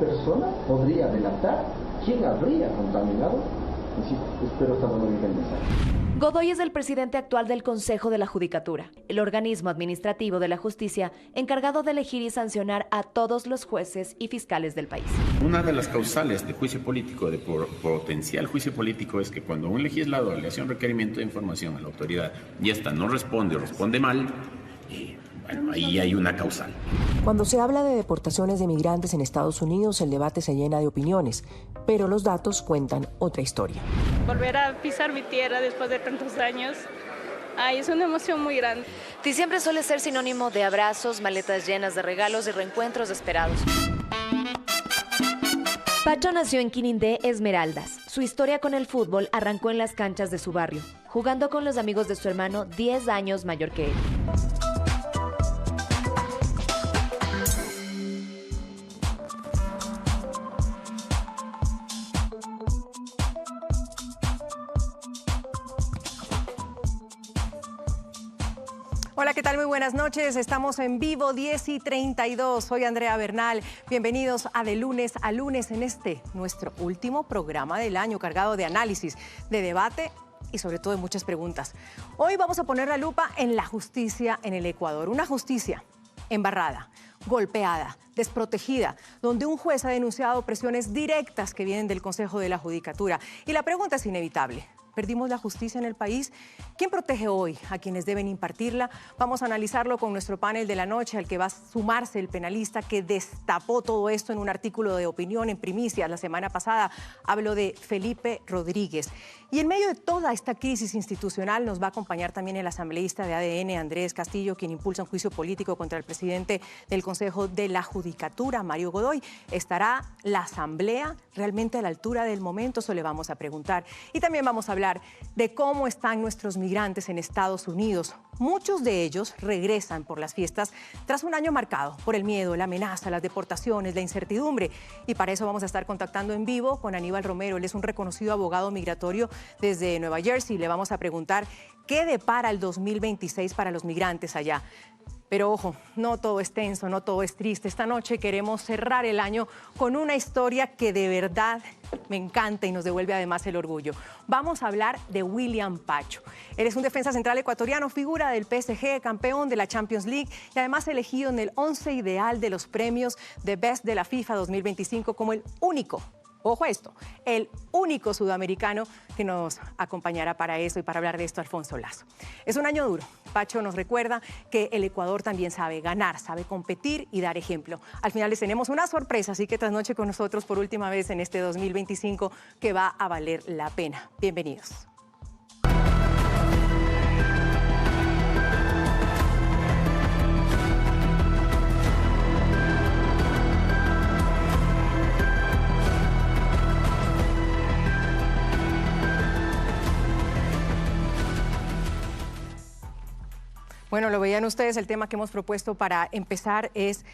persona podría delatar quién habría contaminado. Insisto, espero estar dando bien el mensaje. Godoy es el presidente actual del Consejo de la Judicatura, el organismo administrativo de la justicia encargado de elegir y sancionar a todos los jueces y fiscales del país. Una de las causales de juicio político, de potencial juicio político, es que cuando un legislador le hace un requerimiento de información a la autoridad y esta no responde o responde mal, bueno, ahí hay una causal. Cuando se habla de deportaciones de migrantes en Estados Unidos, el debate se llena de opiniones, pero los datos cuentan otra historia. Volver a pisar mi tierra después de tantos años, es una emoción muy grande. Diciembre suele ser sinónimo de abrazos, maletas llenas de regalos y reencuentros esperados. Pacho nació en Quinindé, Esmeraldas. Su historia con el fútbol arrancó en las canchas de su barrio, jugando con los amigos de su hermano 10 años mayor que él. Hola, ¿qué tal? Muy buenas noches. Estamos en vivo 10:32. Soy Andrea Bernal. Bienvenidos a De Lunes a Lunes en nuestro último programa del año, cargado de análisis, de debate y sobre todo de muchas preguntas. Hoy vamos a poner la lupa en la justicia en el Ecuador. Una justicia embarrada, golpeada, desprotegida, donde un juez ha denunciado presiones directas que vienen del Consejo de la Judicatura. Y la pregunta es inevitable. ¿Perdimos la justicia en el país? ¿Quién protege hoy a quienes deben impartirla? Vamos a analizarlo con nuestro panel de la noche, al que va a sumarse el penalista que destapó todo esto en un artículo de opinión en Primicias la semana pasada. Hablo de Felipe Rodríguez. Y en medio de toda esta crisis institucional nos va a acompañar también el asambleísta de ADN, Andrés Castillo, quien impulsa un juicio político contra el presidente del Consejo de la Judicatura, Mario Godoy. ¿Estará la asamblea realmente a la altura del momento? Eso le vamos a preguntar. Y también vamos a hablar de cómo están nuestros migrantes en Estados Unidos. Muchos de ellos regresan por las fiestas tras un año marcado por el miedo, la amenaza, las deportaciones, la incertidumbre. Y para eso vamos a estar contactando en vivo con Aníbal Romero. Él es un reconocido abogado migratorio desde Nueva Jersey. Le vamos a preguntar qué depara el 2026 para los migrantes allá. Pero ojo, no todo es tenso, no todo es triste. Esta noche queremos cerrar el año con una historia que de verdad me encanta y nos devuelve además el orgullo. Vamos a hablar de William Pacho. Él es un defensa central ecuatoriano, figura del PSG, campeón de la Champions League y además elegido en el 11 ideal de los premios de Best de la FIFA 2025 como el único, ojo a esto, el único sudamericano que nos acompañará para eso y para hablar de esto, Alfonso Lazo. Es un año duro. Pacho nos recuerda que el Ecuador también sabe ganar, sabe competir y dar ejemplo. Al final les tenemos una sorpresa, así que trasnoche con nosotros por última vez en este 2025 que va a valer la pena. Bienvenidos. Bueno, lo veían ustedes, el tema que hemos propuesto para empezar es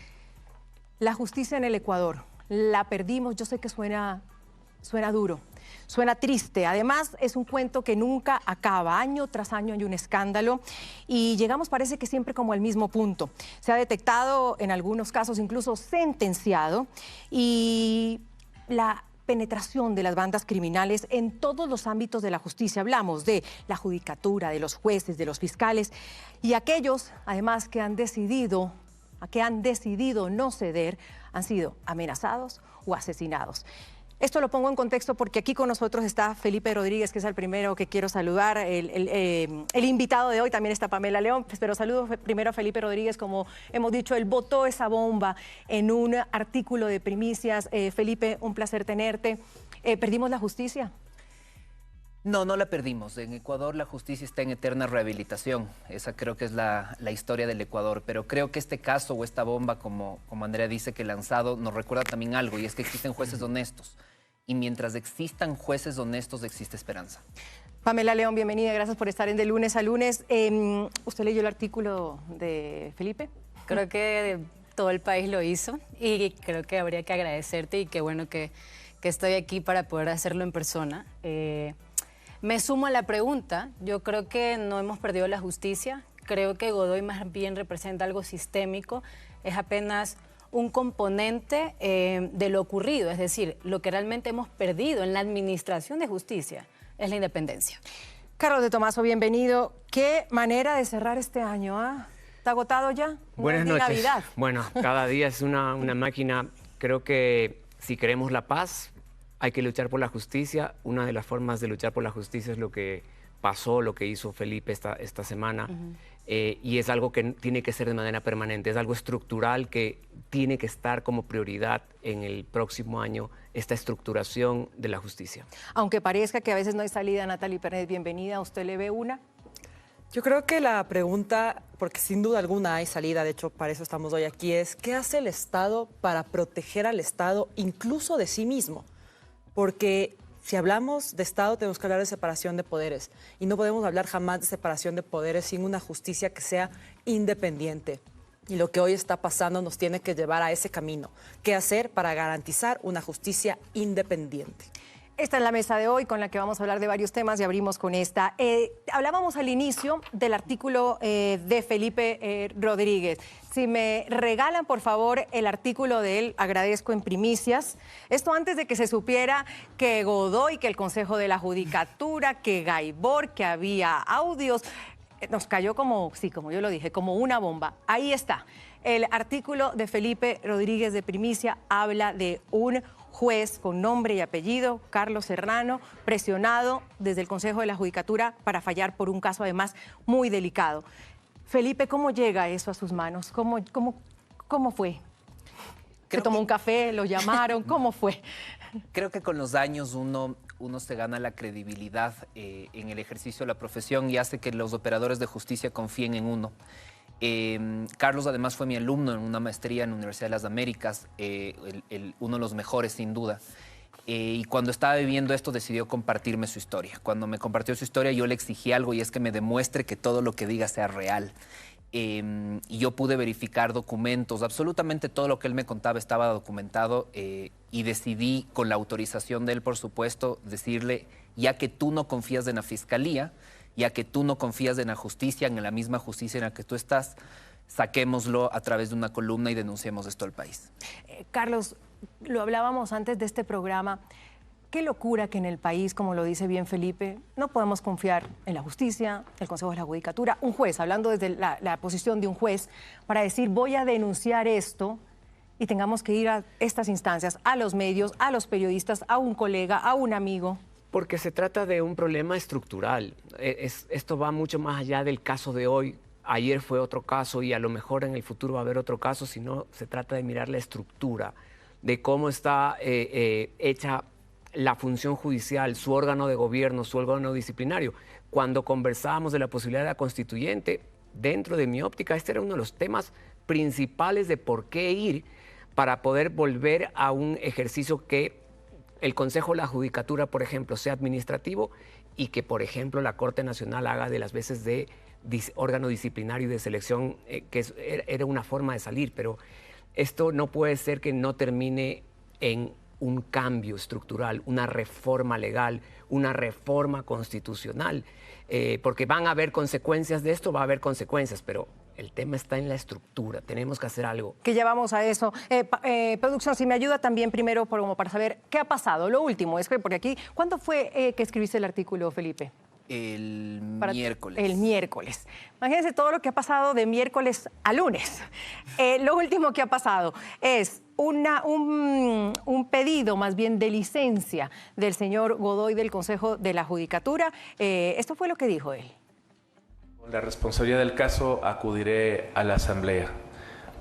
la justicia en el Ecuador. La perdimos, yo sé que suena duro, suena triste. Además, es un cuento que nunca acaba. Año tras año hay un escándalo y llegamos, parece que siempre como al mismo punto. Se ha detectado, en algunos casos incluso sentenciado, y la penetración de las bandas criminales en todos los ámbitos de la justicia. Hablamos de la judicatura, de los jueces, de los fiscales y aquellos, además, que han decidido no ceder, han sido amenazados o asesinados. Esto lo pongo en contexto porque aquí con nosotros está Felipe Rodríguez, que es el primero que quiero saludar. El invitado de hoy también está Pamela León, pero saludo primero a Felipe Rodríguez. Como hemos dicho, él botó esa bomba en un artículo de Primicias. Felipe, un placer tenerte. ¿Perdimos la justicia? No, no la perdimos. En Ecuador la justicia está en eterna rehabilitación. Esa creo que es la historia del Ecuador. Pero creo que este caso o esta bomba, como Andrea dice, que lanzado, nos recuerda también algo, y es que existen jueces honestos. Y mientras existan jueces honestos, existe esperanza. Pamela León, bienvenida. Gracias por estar en De Lunes a Lunes. ¿Usted leyó el artículo de Felipe? Creo que todo el país lo hizo y creo que habría que agradecerte y qué bueno que estoy aquí para poder hacerlo en persona. Me sumo a la pregunta. Yo creo que no hemos perdido la justicia. Creo que Godoy más bien representa algo sistémico. Es apenas un componente de lo ocurrido, es decir, lo que realmente hemos perdido en la administración de justicia es la independencia. Carlos de Tomaso, bienvenido. ¿Qué manera de cerrar este año? ¿Está agotado ya? Buenas noches. Navidad. Bueno, cada día es una máquina. Creo que si queremos la paz, hay que luchar por la justicia. Una de las formas de luchar por la justicia es lo que pasó, lo que hizo Felipe esta semana. Y es algo que tiene que ser de manera permanente, es algo estructural que tiene que estar como prioridad en el próximo año, esta estructuración de la justicia. Aunque parezca que a veces no hay salida, Natalie Pérez, bienvenida. ¿Usted le ve una? Yo creo que la pregunta, porque sin duda alguna hay salida, de hecho para eso estamos hoy aquí, es ¿qué hace el Estado para proteger al Estado incluso de sí mismo? Porque si hablamos de Estado tenemos que hablar de separación de poderes y no podemos hablar jamás de separación de poderes sin una justicia que sea independiente. Y lo que hoy está pasando nos tiene que llevar a ese camino. ¿Qué hacer para garantizar una justicia independiente? Esta es la mesa de hoy con la que vamos a hablar de varios temas y abrimos con esta. Hablábamos al inicio del artículo de Felipe Rodríguez. Si me regalan, por favor, el artículo de él, agradezco en primicias. Esto antes de que se supiera que Godoy, que el Consejo de la Judicatura, que Gaibor, que había audios. Nos cayó como, sí, como yo lo dije, como una bomba. Ahí está. El artículo de Felipe Rodríguez de primicia habla de un juez con nombre y apellido, Carlos Serrano, presionado desde el Consejo de la Judicatura para fallar por un caso además muy delicado. Felipe, ¿cómo llega eso a sus manos? ¿Cómo fue? ¿Se tomó un café? ¿Lo llamaron? ¿Cómo fue? Creo que con los años uno se gana la credibilidad en el ejercicio de la profesión y hace que los operadores de justicia confíen en uno. Carlos además fue mi alumno en una maestría en la Universidad de las Américas, uno de los mejores sin duda. Y cuando estaba viviendo esto decidió compartirme su historia. Cuando me compartió su historia yo le exigí algo y es que me demuestre que todo lo que diga sea real. Y yo pude verificar documentos, absolutamente todo lo que él me contaba estaba documentado y decidí, con la autorización de él por supuesto, decirle, ya que tú no confías en la fiscalía, ya que tú no confías en la justicia, en la misma justicia en la que tú estás, saquémoslo a través de una columna y denunciemos esto al país. Carlos, lo hablábamos antes de este programa. Qué locura que en el país, como lo dice bien Felipe, no podemos confiar en la justicia, el Consejo de la Judicatura, un juez, hablando desde la posición de un juez, para decir voy a denunciar esto y tengamos que ir a estas instancias, a los medios, a los periodistas, a un colega, a un amigo. Porque se trata de un problema estructural. Esto va mucho más allá del caso de hoy. Ayer fue otro caso y a lo mejor en el futuro va a haber otro caso, sino se trata de mirar la estructura, de cómo está hecha la función judicial, su órgano de gobierno, su órgano disciplinario. Cuando conversábamos de la posibilidad de la constituyente, dentro de mi óptica, este era uno de los temas principales de por qué ir para poder volver a un ejercicio que el Consejo de la Judicatura, por ejemplo, sea administrativo y que, por ejemplo, la Corte Nacional haga de las veces de órgano disciplinario y de selección, que era una forma de salir, pero esto no puede ser que no termine en un cambio estructural, una reforma legal, una reforma constitucional, porque van a haber consecuencias de esto, va a haber consecuencias, pero el tema está en la estructura, tenemos que hacer algo. Que ya vamos a eso. Producción, si me ayuda también primero como para saber qué ha pasado. Lo último, es que porque aquí, ¿cuándo fue que escribiste el artículo, Felipe? Miércoles. El miércoles. Imagínense todo lo que ha pasado de miércoles a lunes. Lo último que ha pasado es un pedido más bien de licencia del señor Godoy del Consejo de la Judicatura. Esto fue lo que dijo él. Con la responsabilidad del caso acudiré a la asamblea.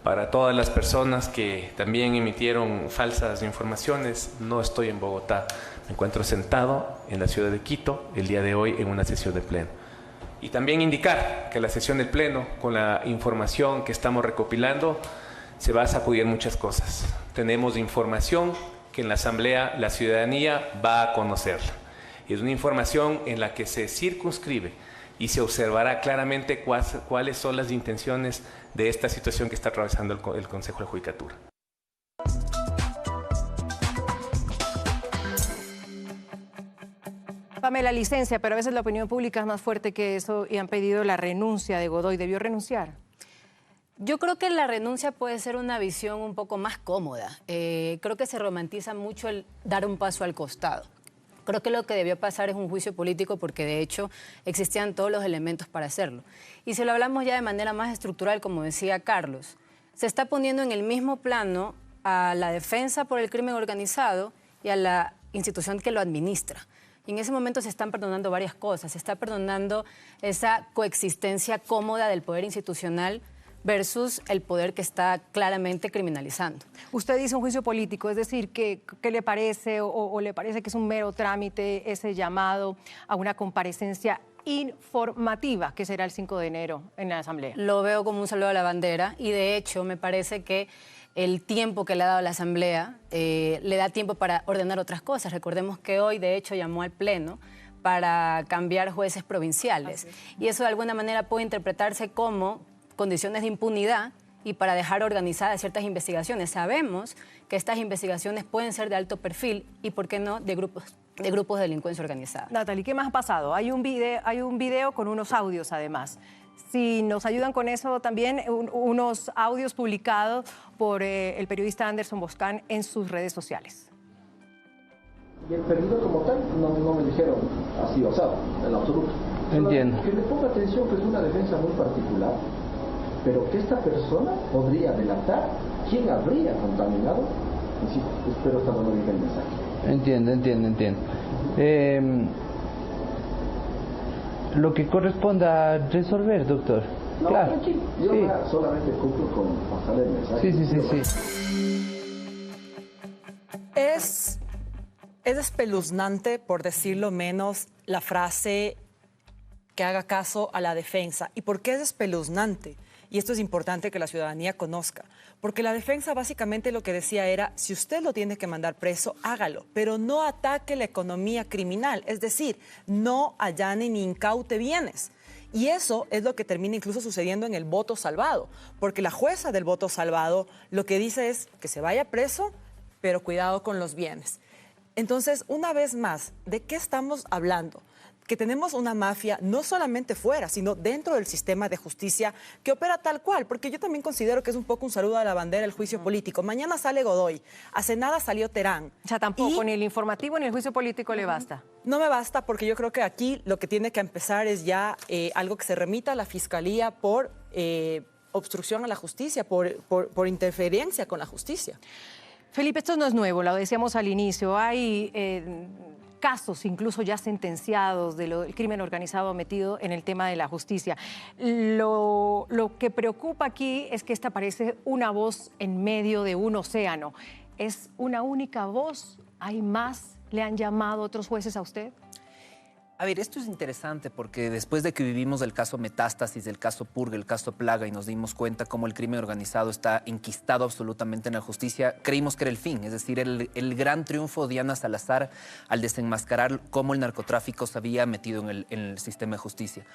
Para todas las personas que también emitieron falsas informaciones, no estoy en Bogotá. Me encuentro sentado en la ciudad de Quito el día de hoy en una sesión de pleno. Y también indicar que la sesión del pleno, con la información que estamos recopilando, se va a sacudir muchas cosas. Tenemos información que en la asamblea la ciudadanía va a conocerla. Es una información en la que se circunscribe y se observará claramente cuáles son las intenciones de esta situación que está atravesando el Consejo de la Judicatura. Pamela, licencia, pero a veces la opinión pública es más fuerte que eso y han pedido la renuncia de Godoy. ¿Debió renunciar? Yo creo que la renuncia puede ser una visión un poco más cómoda. Creo que se romantiza mucho el dar un paso al costado. Creo que lo que debió pasar es un juicio político porque de hecho existían todos los elementos para hacerlo. Y si lo hablamos ya de manera más estructural, como decía Carlos, se está poniendo en el mismo plano a la defensa por el crimen organizado y a la institución que lo administra. Y en ese momento se están perdonando varias cosas. Se está perdonando esa coexistencia cómoda del poder institucional versus el poder que está claramente criminalizando. Usted dice un juicio político, es decir, ¿qué le parece o le parece que es un mero trámite ese llamado a una comparecencia informativa que será el 5 de enero en la Asamblea? Lo veo como un saludo a la bandera y de hecho me parece que el tiempo que le ha dado la Asamblea le da tiempo para ordenar otras cosas. Recordemos que hoy de hecho llamó al Pleno para cambiar jueces provinciales y eso de alguna manera puede interpretarse como condiciones de impunidad y para dejar organizadas ciertas investigaciones. Sabemos que estas investigaciones pueden ser de alto perfil y, ¿por qué no?, de grupos de delincuencia organizada. Natalie, ¿qué más ha pasado? Hay un video con unos audios, además. Si nos ayudan con eso también, unos audios publicados por el periodista Anderson Boscan en sus redes sociales. Y el pedido como tal no me dijeron así osado, en absoluto. Entiendo. Que le ponga atención que es una defensa muy particular, pero que esta persona podría delatar quién habría contaminado. Y sí, espero que no diga el mensaje. Entiendo. Lo que corresponda resolver, doctor. No, claro. Tranquilo. Yo solamente cumplo con pasarle el mensaje. Sí. Es espeluznante, por decirlo menos, la frase que haga caso a la defensa. ¿Y por qué es espeluznante? Y esto es importante que la ciudadanía conozca, porque la defensa básicamente lo que decía era, si usted lo tiene que mandar preso, hágalo, pero no ataque la economía criminal, es decir, no allane ni incaute bienes. Y eso es lo que termina incluso sucediendo en el voto salvado, porque la jueza del voto salvado lo que dice es que se vaya preso, pero cuidado con los bienes. Entonces, una vez más, ¿de qué estamos hablando? Que tenemos una mafia no solamente fuera, sino dentro del sistema de justicia que opera tal cual, porque yo también considero que es un poco un saludo a la bandera el juicio político. Mañana sale Godoy, hace nada salió Terán. O sea, tampoco ni el informativo ni el juicio político le basta. No me basta porque yo creo que aquí lo que tiene que empezar es ya algo que se remita a la Fiscalía por obstrucción a la justicia, por interferencia con la justicia. Felipe, esto no es nuevo, lo decíamos al inicio, hay casos incluso ya sentenciados del crimen organizado metido en el tema de la justicia. Lo que preocupa aquí es que esta parece una voz en medio de un océano. ¿Es una única voz? ¿Hay más? ¿Le han llamado otros jueces a usted? A ver, esto es interesante porque después de que vivimos el caso Metástasis, el caso Purga, el caso Plaga y nos dimos cuenta cómo el crimen organizado está enquistado absolutamente en la justicia, creímos que era el fin, es decir, el gran triunfo de Diana Salazar al desenmascarar cómo el narcotráfico se había metido en el sistema de justicia.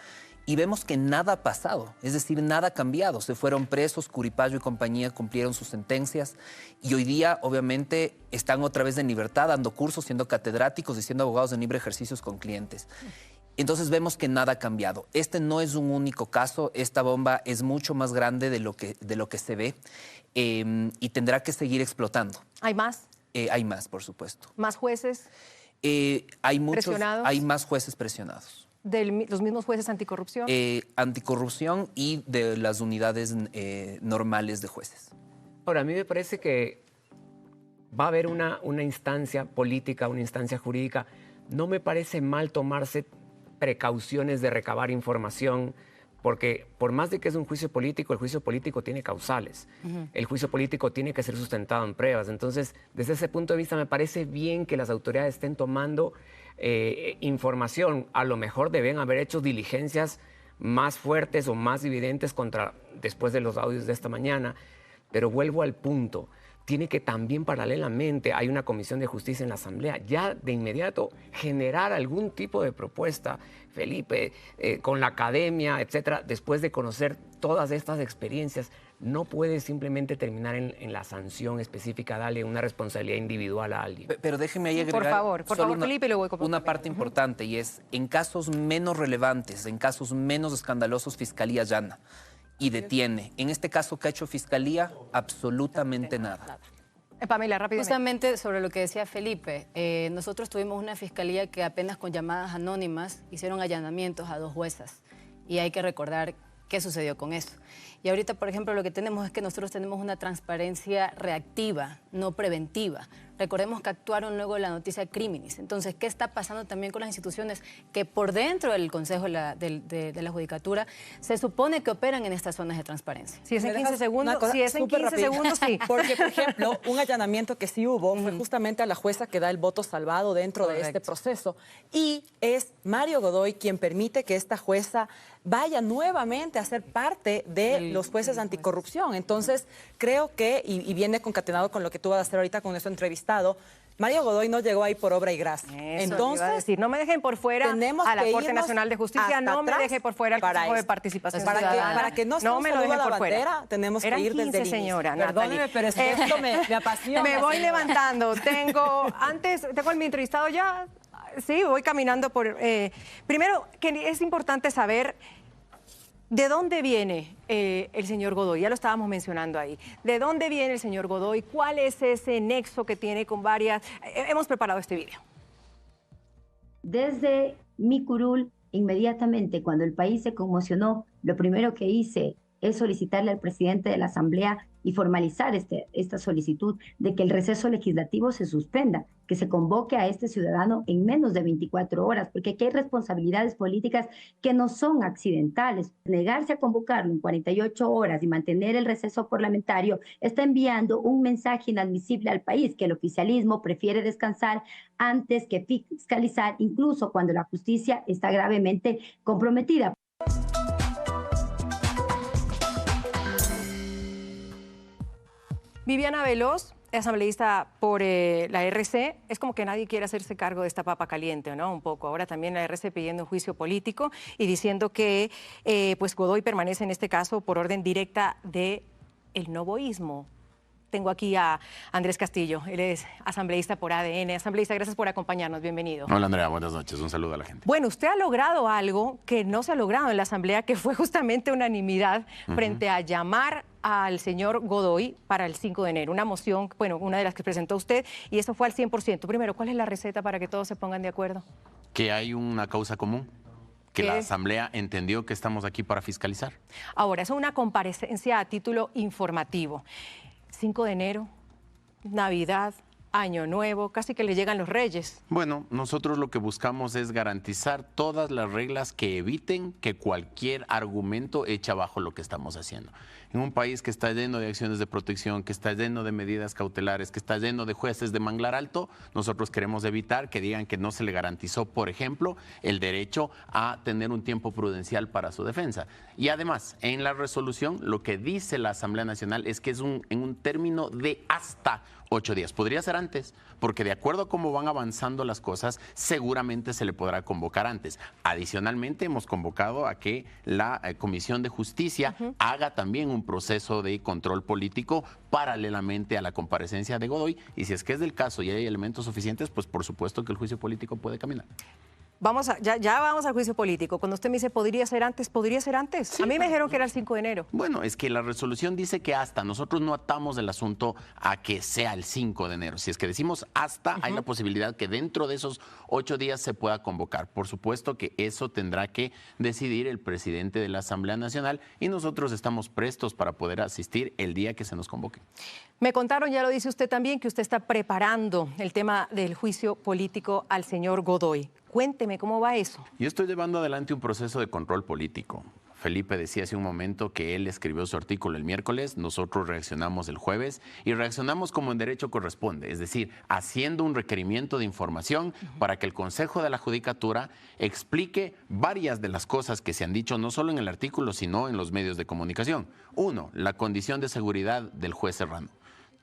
Y vemos que nada ha pasado, es decir, nada ha cambiado. Se fueron presos, Curipayo y compañía cumplieron sus sentencias y hoy día, obviamente, están otra vez en libertad, dando cursos, siendo catedráticos y siendo abogados de libre ejercicio con clientes. Entonces vemos que nada ha cambiado. Este no es un único caso, esta bomba es mucho más grande de lo que se ve y tendrá que seguir explotando. ¿Hay más? Hay más, por supuesto. ¿Más jueces presionados? Hay más jueces presionados. ¿De los mismos jueces anticorrupción? Anticorrupción y de las unidades normales de jueces. Ahora, a mí me parece que va a haber una instancia política, una instancia jurídica. No me parece mal tomarse precauciones de recabar información, porque por más de que es un juicio político, el juicio político tiene causales. El juicio político tiene que ser sustentado en pruebas. Entonces, desde ese punto de vista, me parece bien que las autoridades estén tomando información. A lo mejor deben haber hecho diligencias más fuertes o más evidentes después de los audios de esta mañana. Pero vuelvo al punto. Tiene que también paralelamente, hay una comisión de justicia en la Asamblea, ya de inmediato generar algún tipo de propuesta, Felipe, con la academia, etcétera, después de conocer todas estas experiencias. No puede simplemente terminar en la sanción específica, darle una responsabilidad individual a alguien. Pero déjeme ahí agregar por favor, Felipe, lo voy a una parte importante, y es, en casos menos relevantes, en casos menos escandalosos, Fiscalía allana. y detiene. En este caso, ¿qué ha hecho Fiscalía? Absolutamente nada. Pamela, rápidamente. Justamente sobre lo que decía Felipe, nosotros tuvimos una fiscalía que apenas con llamadas anónimas hicieron allanamientos a 2 juezas y hay que recordar qué sucedió con eso. Y ahorita, por ejemplo, lo que tenemos es que nosotros tenemos una transparencia reactiva, no preventiva. Recordemos que actuaron luego de la noticia criminis. Entonces, ¿qué está pasando también con las instituciones que por dentro del Consejo de la Judicatura se supone que operan en estas zonas de transparencia? Si es en 15 segundos, sí. Porque, por ejemplo, un allanamiento que sí hubo fue justamente a la jueza que da el voto salvado dentro de este proceso. Y es Mario Godoy quien permite que esta jueza vaya nuevamente a ser parte de los jueces anticorrupción. Entonces, creo que, y viene concatenado con lo que tú vas a hacer ahorita con nuestro entrevistado, Mario Godoy no llegó ahí por obra y gracia. Entonces, no me dejen por fuera a la Corte Nacional de Justicia, no me dejen por fuera al Consejo de Participación Ciudadana. Para que no se nos saluda la bandera, tenemos que ir desde el inicio. Perdóneme, pero es que esto me apasiona. Me voy levantando. Tengo el mi entrevistado ya. Sí, voy caminando por... primero, que es importante saber de dónde viene el señor Godoy. Ya lo estábamos mencionando ahí. ¿De dónde viene el señor Godoy? ¿Cuál es ese nexo que tiene con varias...? Hemos preparado este video. Desde mi curul, inmediatamente cuando el país se conmocionó, lo primero que hice es solicitarle al presidente de la Asamblea y formalizar esta solicitud de que el receso legislativo se suspenda, que se convoque a este ciudadano en menos de 24 horas, porque aquí hay responsabilidades políticas que no son accidentales. Negarse a convocarlo en 48 horas y mantener el receso parlamentario está enviando un mensaje inadmisible al país, que el oficialismo prefiere descansar antes que fiscalizar, incluso cuando la justicia está gravemente comprometida. Viviana Veloz, asambleísta por la RC, es como que nadie quiere hacerse cargo de esta papa caliente, ¿no? Un poco. Ahora también la RC pidiendo un juicio político y diciendo que pues Godoy permanece en este caso por orden directa del novoísmo. Tengo aquí a Andrés Castillo, él es asambleísta por ADN. Asambleísta, gracias por acompañarnos, bienvenido. Hola Andrea, buenas noches, un saludo a la gente. Bueno, usted ha logrado algo que no se ha logrado en la Asamblea, que fue justamente unanimidad frente a llamar al señor Godoy para el 5 de enero. Una moción, bueno, una de las que presentó usted, y eso fue al 100%. Primero, ¿cuál es la receta para que todos se pongan de acuerdo? Que hay una causa común, que la Asamblea entendió que estamos aquí para fiscalizar. Ahora, es una comparecencia a título informativo. 5 de enero, Navidad, Año Nuevo, casi que le llegan los Reyes. Bueno, nosotros lo que buscamos es garantizar todas las reglas que eviten que cualquier argumento eche abajo lo que estamos haciendo. En un país que está lleno de acciones de protección, que está lleno de medidas cautelares, que está lleno de jueces de manglar alto, nosotros queremos evitar que digan que no se le garantizó, por ejemplo, el derecho a tener un tiempo prudencial para su defensa. Y además, en la resolución, lo que dice la Asamblea Nacional es que es en un término de hasta 8 días. Podría ser antes, porque de acuerdo a cómo van avanzando las cosas, seguramente se le podrá convocar antes. Adicionalmente, hemos convocado a que la Comisión de Justicia haga también un proceso de control político paralelamente a la comparecencia de Godoy, y si es que es del caso y hay elementos suficientes, pues por supuesto que el juicio político puede caminar. Ya vamos al juicio político. Cuando usted me dice, ¿podría ser antes? ¿Podría ser antes? Sí, a mí me dijeron que era el 5 de enero. Bueno, es que la resolución dice que hasta. Nosotros no atamos el asunto a que sea el 5 de enero. Si es que decimos hasta, hay la posibilidad que dentro de esos 8 días se pueda convocar. Por supuesto que eso tendrá que decidir el presidente de la Asamblea Nacional y nosotros estamos prestos para poder asistir el día que se nos convoque. Me contaron, ya lo dice usted también, que usted está preparando el tema del juicio político al señor Godoy. Cuénteme, ¿cómo va eso? Yo estoy llevando adelante un proceso de control político. Felipe decía hace un momento que él escribió su artículo el miércoles, nosotros reaccionamos el jueves y reaccionamos como en derecho corresponde, es decir, haciendo un requerimiento de información para que el Consejo de la Judicatura explique varias de las cosas que se han dicho no solo en el artículo, sino en los medios de comunicación. 1, la condición de seguridad del juez Serrano.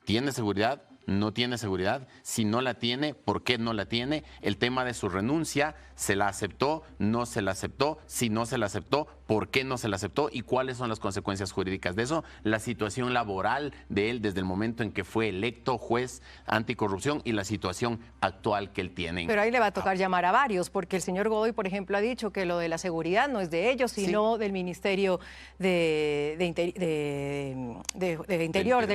¿Tiene seguridad? no tiene seguridad. Si no la tiene, ¿por qué no la tiene? El tema de su renuncia, ¿se la aceptó? ¿No se la aceptó? Si no se la aceptó, ¿por qué no se la aceptó? ¿Y cuáles son las consecuencias jurídicas de eso? La situación laboral de él desde el momento en que fue electo juez anticorrupción y la situación actual que él tiene. Pero ahí le va a tocar llamar a varios, porque el señor Godoy, por ejemplo, ha dicho que lo de la seguridad no es de ellos, sino del Ministerio del Interior.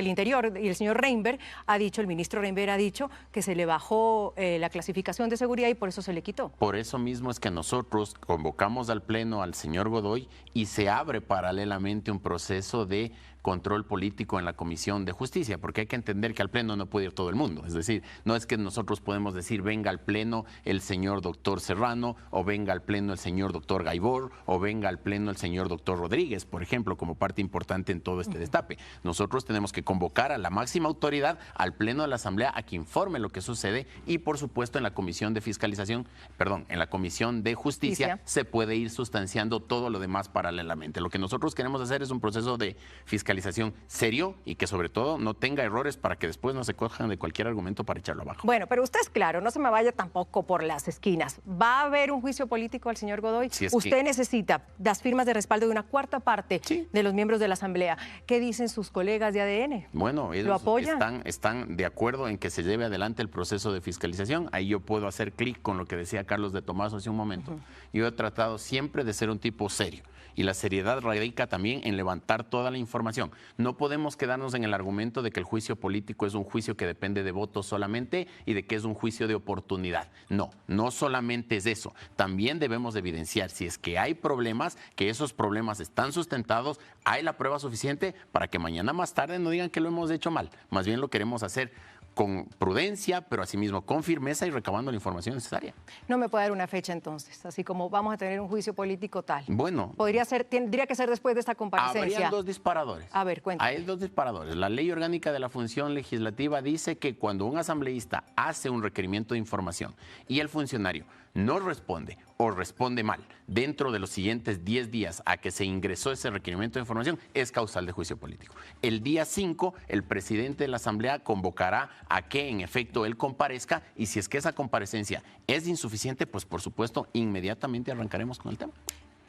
Y el señor Reinberg ha dicho, el ministro Reinberg ha dicho que se le bajó la clasificación de seguridad y por eso se le quitó. Por eso mismo es que nosotros convocamos al Pleno al señor Godoy y se abre paralelamente un proceso de control político en la Comisión de Justicia, porque hay que entender que al Pleno no puede ir todo el mundo. Es decir, no es que nosotros podemos decir venga al Pleno el señor doctor Serrano, o venga al Pleno el señor doctor Gaibor, o venga al Pleno el señor doctor Rodríguez, por ejemplo, como parte importante en todo este destape. Nosotros tenemos que convocar a la máxima autoridad, al Pleno de la Asamblea, a que informe lo que sucede y, por supuesto, en la Comisión de Fiscalización, en la Comisión de Justicia se puede ir sustanciando todo lo demás paralelamente. Lo que nosotros queremos hacer es un proceso de fiscalización serio y que sobre todo no tenga errores para que después no se cojan de cualquier argumento para echarlo abajo. Bueno, pero usted es claro, no se me vaya tampoco por las esquinas. ¿Va a haber un juicio político al señor Godoy? Si es usted necesita las firmas de respaldo de una cuarta parte de los miembros de la Asamblea. ¿Qué dicen sus colegas de ADN? Bueno, ellos ¿lo apoyan? están de acuerdo en que se lleve adelante el proceso de fiscalización. Ahí yo puedo hacer clic con lo que decía Carlos de Tomás hace un momento. Yo he tratado siempre de ser un tipo serio. Y la seriedad radica también en levantar toda la información. No podemos quedarnos en el argumento de que el juicio político es un juicio que depende de votos solamente y de que es un juicio de oportunidad. No, no solamente es eso. También debemos evidenciar si es que hay problemas, que esos problemas están sustentados, hay la prueba suficiente para que mañana más tarde no digan que lo hemos hecho mal. Más bien lo queremos hacer con prudencia, pero asimismo con firmeza y recabando la información necesaria. No me puede dar una fecha entonces, así como vamos a tener un juicio político tal. Bueno. Tendría que ser después de esta comparecencia. Habrían dos disparadores. A ver, cuéntame. Hay dos disparadores. La Ley Orgánica de la Función Legislativa dice que cuando un asambleísta hace un requerimiento de información y el funcionario no responde o responde mal dentro de los siguientes 10 días a que se ingresó ese requerimiento de información, es causal de juicio político. El día 5, el presidente de la Asamblea convocará a que en efecto él comparezca y si es que esa comparecencia es insuficiente, pues por supuesto inmediatamente arrancaremos con el tema.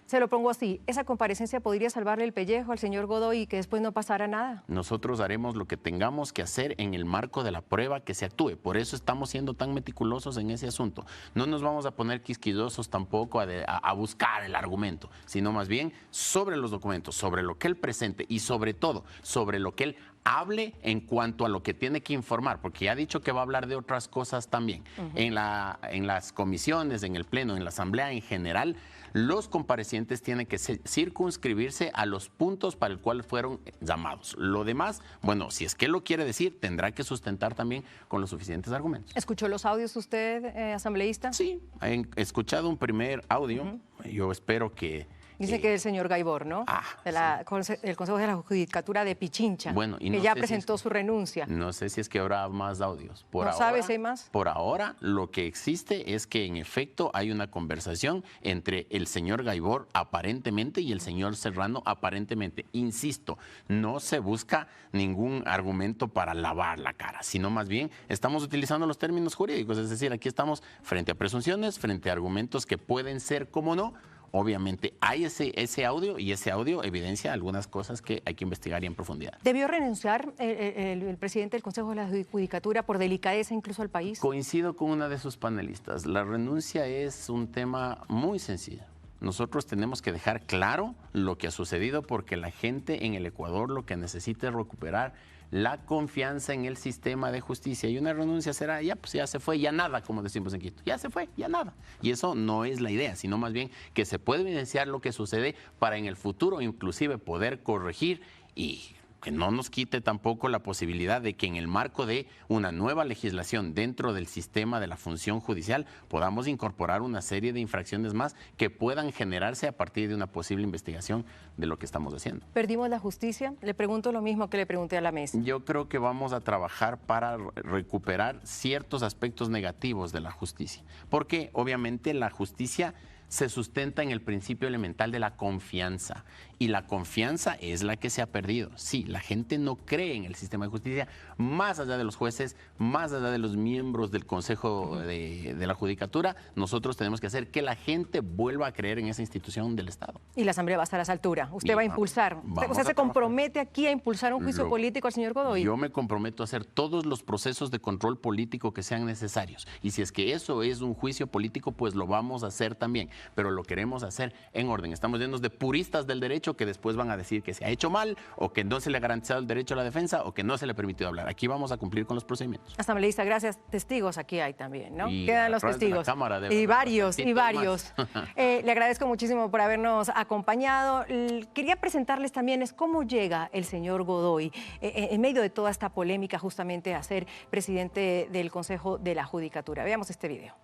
Se lo pongo así, ¿esa comparecencia podría salvarle el pellejo al señor Godoy y que después no pasara nada? Nosotros haremos lo que tengamos que hacer en el marco de la prueba que se actúe. Por eso estamos siendo tan meticulosos en ese asunto. No nos vamos a poner quisquillosos tampoco a buscar el argumento, sino más bien sobre los documentos, sobre lo que él presente y sobre todo sobre lo que él hable en cuanto a lo que tiene que informar, porque ya ha dicho que va a hablar de otras cosas también. En las comisiones, en el Pleno, en la Asamblea en general, los comparecientes tienen que circunscribirse a los puntos para el cual fueron llamados. Lo demás, bueno, si es que lo quiere decir, tendrá que sustentar también con los suficientes argumentos. ¿Escuchó los audios usted, asambleísta? Sí, he escuchado un primer audio. Yo espero que... Dice que el señor Gaibor, ¿no? El Consejo de la Judicatura de Pichincha, bueno, y que ya presentó su renuncia. No sé si es que habrá más audios. ¿No sabe si hay más? Por ahora, lo que existe es que en efecto hay una conversación entre el señor Gaibor aparentemente y el señor Serrano aparentemente. Insisto, no se busca ningún argumento para lavar la cara, sino más bien estamos utilizando los términos jurídicos. Es decir, aquí estamos frente a presunciones, frente a argumentos que pueden ser como no. Obviamente hay ese audio y ese audio evidencia algunas cosas que hay que investigar y en profundidad. ¿Debió renunciar el presidente del Consejo de la Judicatura por delicadeza incluso al país? Coincido con una de sus panelistas. La renuncia es un tema muy sencillo. Nosotros tenemos que dejar claro lo que ha sucedido porque la gente en el Ecuador lo que necesita es recuperar la confianza en el sistema de justicia y una renuncia será, ya pues ya se fue, ya nada, como decimos en Quito, ya se fue, ya nada. Y eso no es la idea, sino más bien que se puede evidenciar lo que sucede para en el futuro inclusive poder corregir y que no nos quite tampoco la posibilidad de que en el marco de una nueva legislación dentro del sistema de la función judicial podamos incorporar una serie de infracciones más que puedan generarse a partir de una posible investigación de lo que estamos haciendo. ¿Perdimos la justicia? Le pregunto lo mismo que le pregunté a la mesa. Yo creo que vamos a trabajar para recuperar ciertos aspectos negativos de la justicia, porque obviamente la justicia se sustenta en el principio elemental de la confianza. Y la confianza es la que se ha perdido. Sí, la gente no cree en el sistema de justicia, más allá de los jueces, más allá de los miembros del Consejo de la Judicatura. Nosotros tenemos que hacer que la gente vuelva a creer en esa institución del Estado. Y la Asamblea va a estar a esa altura. Usted va a impulsar. ¿Usted se compromete aquí a impulsar un juicio político al señor Godoy? Yo me comprometo a hacer todos los procesos de control político que sean necesarios. Y si es que eso es un juicio político, pues lo vamos a hacer también. Pero lo queremos hacer en orden. Estamos llenos de puristas del derecho que después van a decir que se ha hecho mal o que no se le ha garantizado el derecho a la defensa o que no se le ha permitido hablar. Aquí vamos a cumplir con los procedimientos. Asambleísta, gracias. Testigos aquí hay también, ¿no? Y quedan los testigos. Y varios, y varios. Le agradezco muchísimo por habernos acompañado. Quería presentarles también es cómo llega el señor Godoy en medio de toda esta polémica justamente a ser presidente del Consejo de la Judicatura. Veamos este video.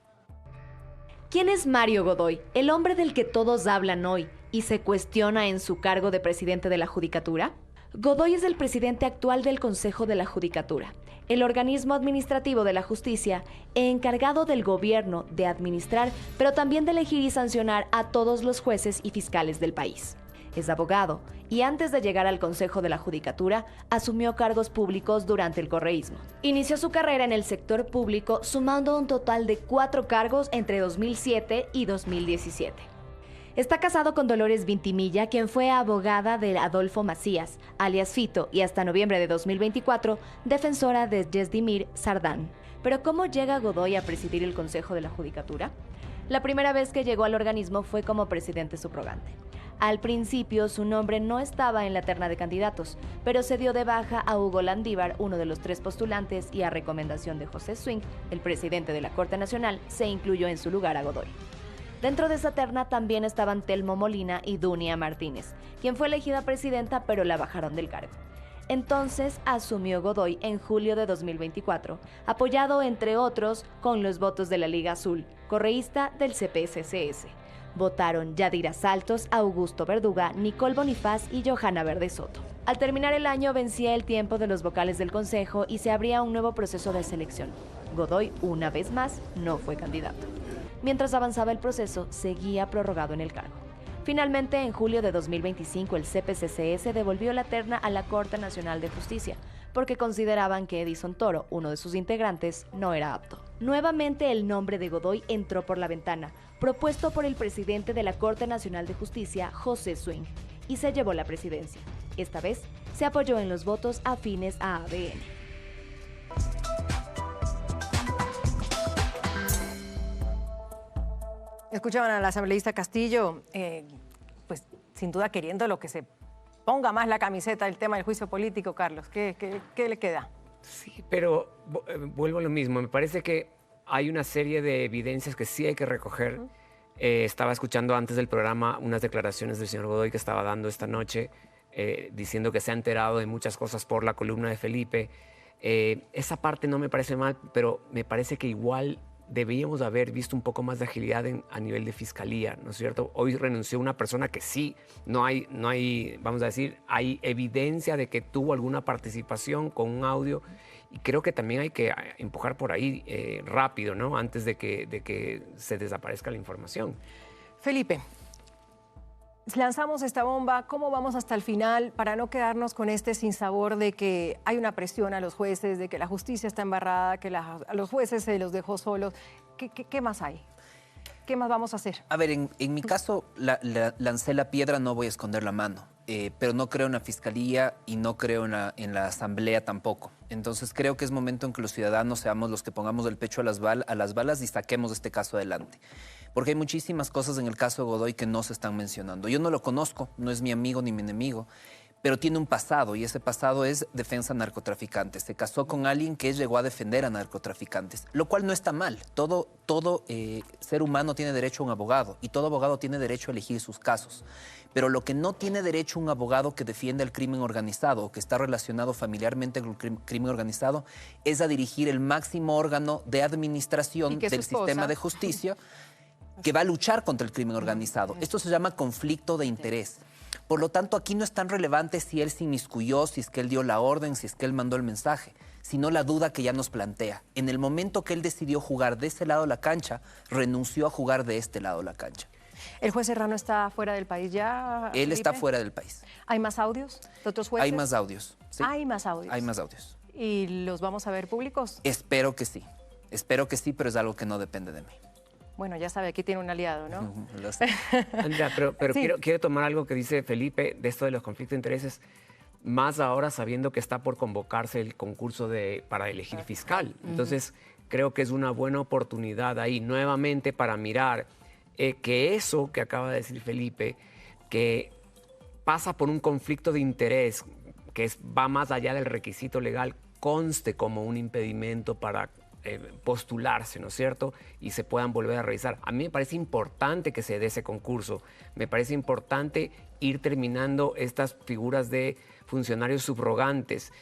¿Quién es Mario Godoy, el hombre del que todos hablan hoy y se cuestiona en su cargo de presidente de la Judicatura? Godoy es el presidente actual del Consejo de la Judicatura, el organismo administrativo de la justicia encargado del gobierno de administrar, pero también de elegir y sancionar a todos los jueces y fiscales del país. Es abogado y antes de llegar al Consejo de la Judicatura asumió cargos públicos durante el correísmo. Inició su carrera en el sector público sumando un total de 4 cargos entre 2007 y 2017. Está casado con Dolores Vintimilla, quien fue abogada de Adolfo Macías, alias Fito, y hasta noviembre de 2024, defensora de Yesdimir Sardán. Pero ¿cómo llega Godoy a presidir el Consejo de la Judicatura? La primera vez que llegó al organismo fue como presidente subrogante. Al principio su nombre no estaba en la terna de candidatos, pero se dio de baja a Hugo Landívar, uno de los 3 postulantes, y a recomendación de José Swing, el presidente de la Corte Nacional, se incluyó en su lugar a Godoy. Dentro de esa terna también estaban Telmo Molina y Dunia Martínez, quien fue elegida presidenta pero la bajaron del cargo. Entonces asumió Godoy en julio de 2024, apoyado entre otros con los votos de la Liga Azul, correísta del CPSCS. Votaron Yadira Saltos, Augusto Verduga, Nicole Bonifaz y Johanna Verde Soto. Al terminar el año vencía el tiempo de los vocales del Consejo y se abría un nuevo proceso de selección. Godoy, una vez más, no fue candidato. Mientras avanzaba el proceso, seguía prorrogado en el cargo. Finalmente, en julio de 2025, el CPSCS devolvió la terna a la Corte Nacional de Justicia, porque consideraban que Edison Toro, uno de sus integrantes, no era apto. Nuevamente el nombre de Godoy entró por la ventana, propuesto por el presidente de la Corte Nacional de Justicia, José Swing, y se llevó la presidencia. Esta vez se apoyó en los votos afines a ADN. Escuchaban a la asambleísta Castillo, pues sin duda queriendo lo que se ponga más la camiseta del tema del juicio político, Carlos. ¿Qué le queda? Sí, pero vuelvo a lo mismo. Me parece que hay una serie de evidencias que sí hay que recoger. Estaba escuchando antes del programa unas declaraciones del señor Godoy que estaba dando esta noche, diciendo que se ha enterado de muchas cosas por la columna de Felipe. Esa parte no me parece mal, pero me parece que igual debíamos haber visto un poco más de agilidad a nivel de fiscalía, ¿no es cierto? Hoy renunció una persona que sí, no hay, vamos a decir, hay evidencia de que tuvo alguna participación con un audio y creo que también hay que empujar por ahí rápido, ¿no? Antes de que se desaparezca la información. Felipe, lanzamos esta bomba, ¿cómo vamos hasta el final para no quedarnos con este sinsabor de que hay una presión a los jueces, de que la justicia está embarrada, que a los jueces se los dejó solos? ¿Qué más hay? ¿Qué más vamos a hacer? A ver, en mi caso lancé la piedra, no voy a esconder la mano, pero no creo en la fiscalía y no creo en la asamblea tampoco. Entonces creo que es momento en que los ciudadanos seamos los que pongamos el pecho a las balas y saquemos este caso adelante. Porque hay muchísimas cosas en el caso de Godoy que no se están mencionando. Yo no lo conozco, no es mi amigo ni mi enemigo, pero tiene un pasado y ese pasado es defensa a narcotraficantes. Se casó con alguien que llegó a defender a narcotraficantes, lo cual no está mal. Todo ser humano tiene derecho a un abogado y todo abogado tiene derecho a elegir sus casos. Pero lo que no tiene derecho un abogado que defiende el crimen organizado o que está relacionado familiarmente con el crimen organizado es a dirigir el máximo órgano de administración del sistema de justicia que va a luchar contra el crimen organizado. Esto se llama conflicto de interés. Por lo tanto, aquí no es tan relevante si él se inmiscuyó, si es que él dio la orden, si es que él mandó el mensaje, sino la duda que ya nos plantea. En el momento que él decidió jugar de ese lado de la cancha, renunció a jugar de este lado de la cancha. ¿El juez Serrano está fuera del país ya? Él Felipe? está fuera del país. ¿Hay más audios de otros jueces? Hay más audios. Sí. Hay más audios. Hay más audios. ¿Y los vamos a ver públicos? Espero que sí. Espero que sí, pero es algo que no depende de mí. Bueno, ya sabe, aquí tiene un aliado, ¿no? Lo sé. Andrea, pero Sí. quiero tomar algo que dice Felipe de esto de los conflictos de intereses, más ahora sabiendo que está por convocarse el concurso para elegir fiscal. Entonces, creo que es una buena oportunidad ahí nuevamente para mirar que eso que acaba de decir Felipe, que pasa por un conflicto de interés que va más allá del requisito legal, conste como un impedimento para postularse, ¿no es cierto? Y se puedan volver a revisar. A mí me parece importante que se dé ese concurso. Me parece importante ir terminando estas figuras de funcionarios subrogantes.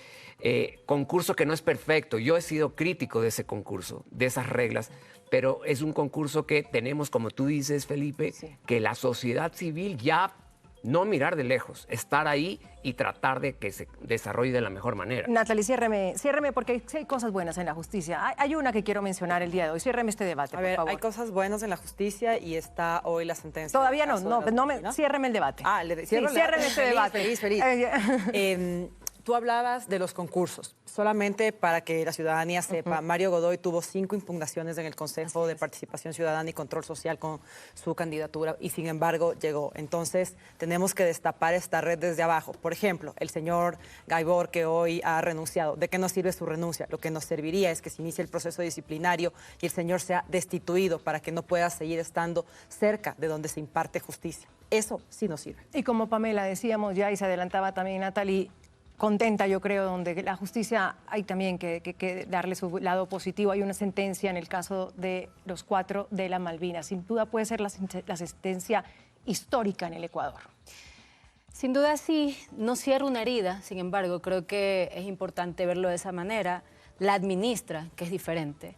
Concurso que no es perfecto. Yo he sido crítico de ese concurso, de esas reglas, pero es un concurso que tenemos, como tú dices, Felipe, que la sociedad civil ya no mirar de lejos, estar ahí y tratar de que se desarrolle de la mejor manera. Natalie, ciérreme porque hay cosas buenas en la justicia. Hay una que quiero mencionar el día de hoy. Ciérreme este debate, por favor. Hay cosas buenas en la justicia y está hoy la sentencia. Todavía no, ciérreme el debate. Ciérreme este debate. Feliz. Tú hablabas de los concursos. Solamente para que la ciudadanía sepa, Mario Godoy tuvo 5 impugnaciones en el Consejo de Participación Ciudadana y Control Social con su candidatura y sin embargo llegó. Entonces tenemos que destapar esta red desde abajo. Por ejemplo, el señor Gaibor, que hoy ha renunciado. ¿De qué nos sirve su renuncia? Lo que nos serviría es que se inicie el proceso disciplinario y el señor sea destituido para que no pueda seguir estando cerca de donde se imparte justicia. Eso sí nos sirve. Y como Pamela decíamos ya y se adelantaba también Natalie, contenta, yo creo, donde la justicia hay también que darle su lado positivo. Hay una sentencia en el caso de los 4 de la Malvinas. Sin duda puede ser la sentencia histórica en el Ecuador. Sin duda sí, no cierra una herida, sin embargo, creo que es importante verlo de esa manera. La administra, que es diferente.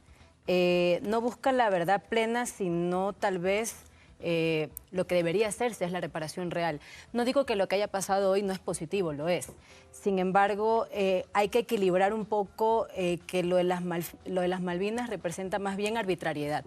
No busca la verdad plena, sino tal vez lo que debería hacerse es la reparación real. No digo que lo que haya pasado hoy no es positivo, lo es. Sin embargo, hay que equilibrar un poco que lo de las Malvinas representa más bien arbitrariedad.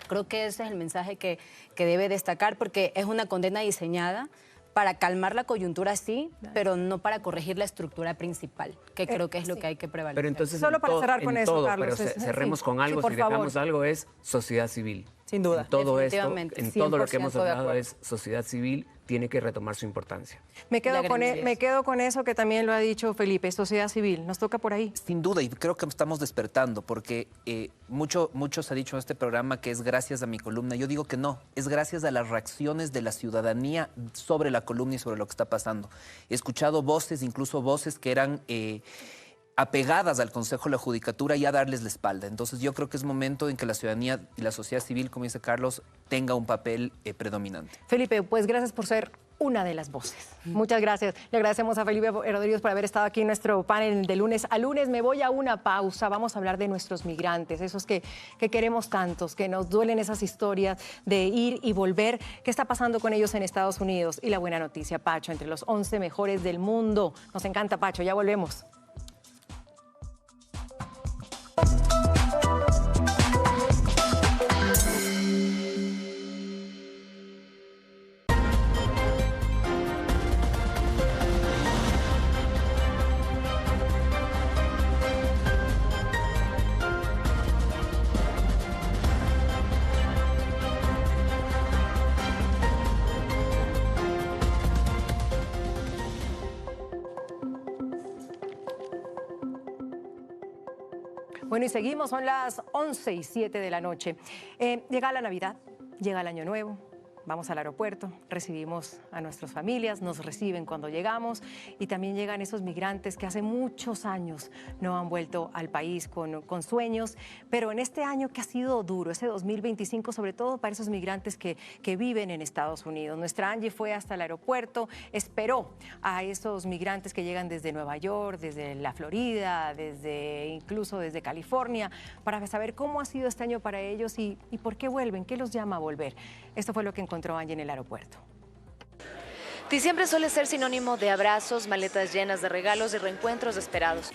Creo que ese es el mensaje que debe destacar porque es una condena diseñada para calmar la coyuntura, sí, pero no para corregir la estructura principal, que creo que es lo que hay que prevalecer. Pero entonces, solo para cerrar con eso, Carlos. Pero cerremos con algo, si dejamos algo, es sociedad civil. Sin duda. En todo esto, en todo lo que 100% hemos hablado es sociedad civil, tiene que retomar su importancia. Me quedo con eso que también lo ha dicho Felipe, sociedad civil. Nos toca por ahí. Sin duda, y creo que estamos despertando, porque mucho se ha dicho en este programa que es gracias a mi columna. Yo digo que no, es gracias a las reacciones de la ciudadanía sobre la columna y sobre lo que está pasando. He escuchado voces, incluso voces que eran apegadas al Consejo de la Judicatura y a darles la espalda. Entonces yo creo que es momento en que la ciudadanía y la sociedad civil, como dice Carlos, tenga un papel predominante. Felipe, pues gracias por ser una de las voces. Muchas gracias. Le agradecemos a Felipe Rodríguez por haber estado aquí en nuestro panel de lunes a lunes. Me voy a una pausa. Vamos a hablar de nuestros migrantes, esos que queremos tantos, que nos duelen esas historias de ir y volver. ¿Qué está pasando con ellos en Estados Unidos? Y la buena noticia, Pacho, entre los 11 mejores del mundo. Nos encanta, Pacho. Ya volvemos. Bueno, y seguimos, son las 11:07 de la noche. Llega la Navidad, llega el Año Nuevo, vamos al aeropuerto, recibimos a nuestras familias, nos reciben cuando llegamos y también llegan esos migrantes que hace muchos años no han vuelto al país con sueños, pero en este año que ha sido duro, ese 2025, sobre todo para esos migrantes que viven en Estados Unidos. Nuestra Angie fue hasta el aeropuerto, esperó a esos migrantes que llegan desde Nueva York, desde la Florida, incluso desde California, para saber cómo ha sido este año para ellos y por qué vuelven, qué los llama a volver. Esto fue lo que encontró Angie en el aeropuerto. Diciembre suele ser sinónimo de abrazos, maletas llenas de regalos y reencuentros esperados.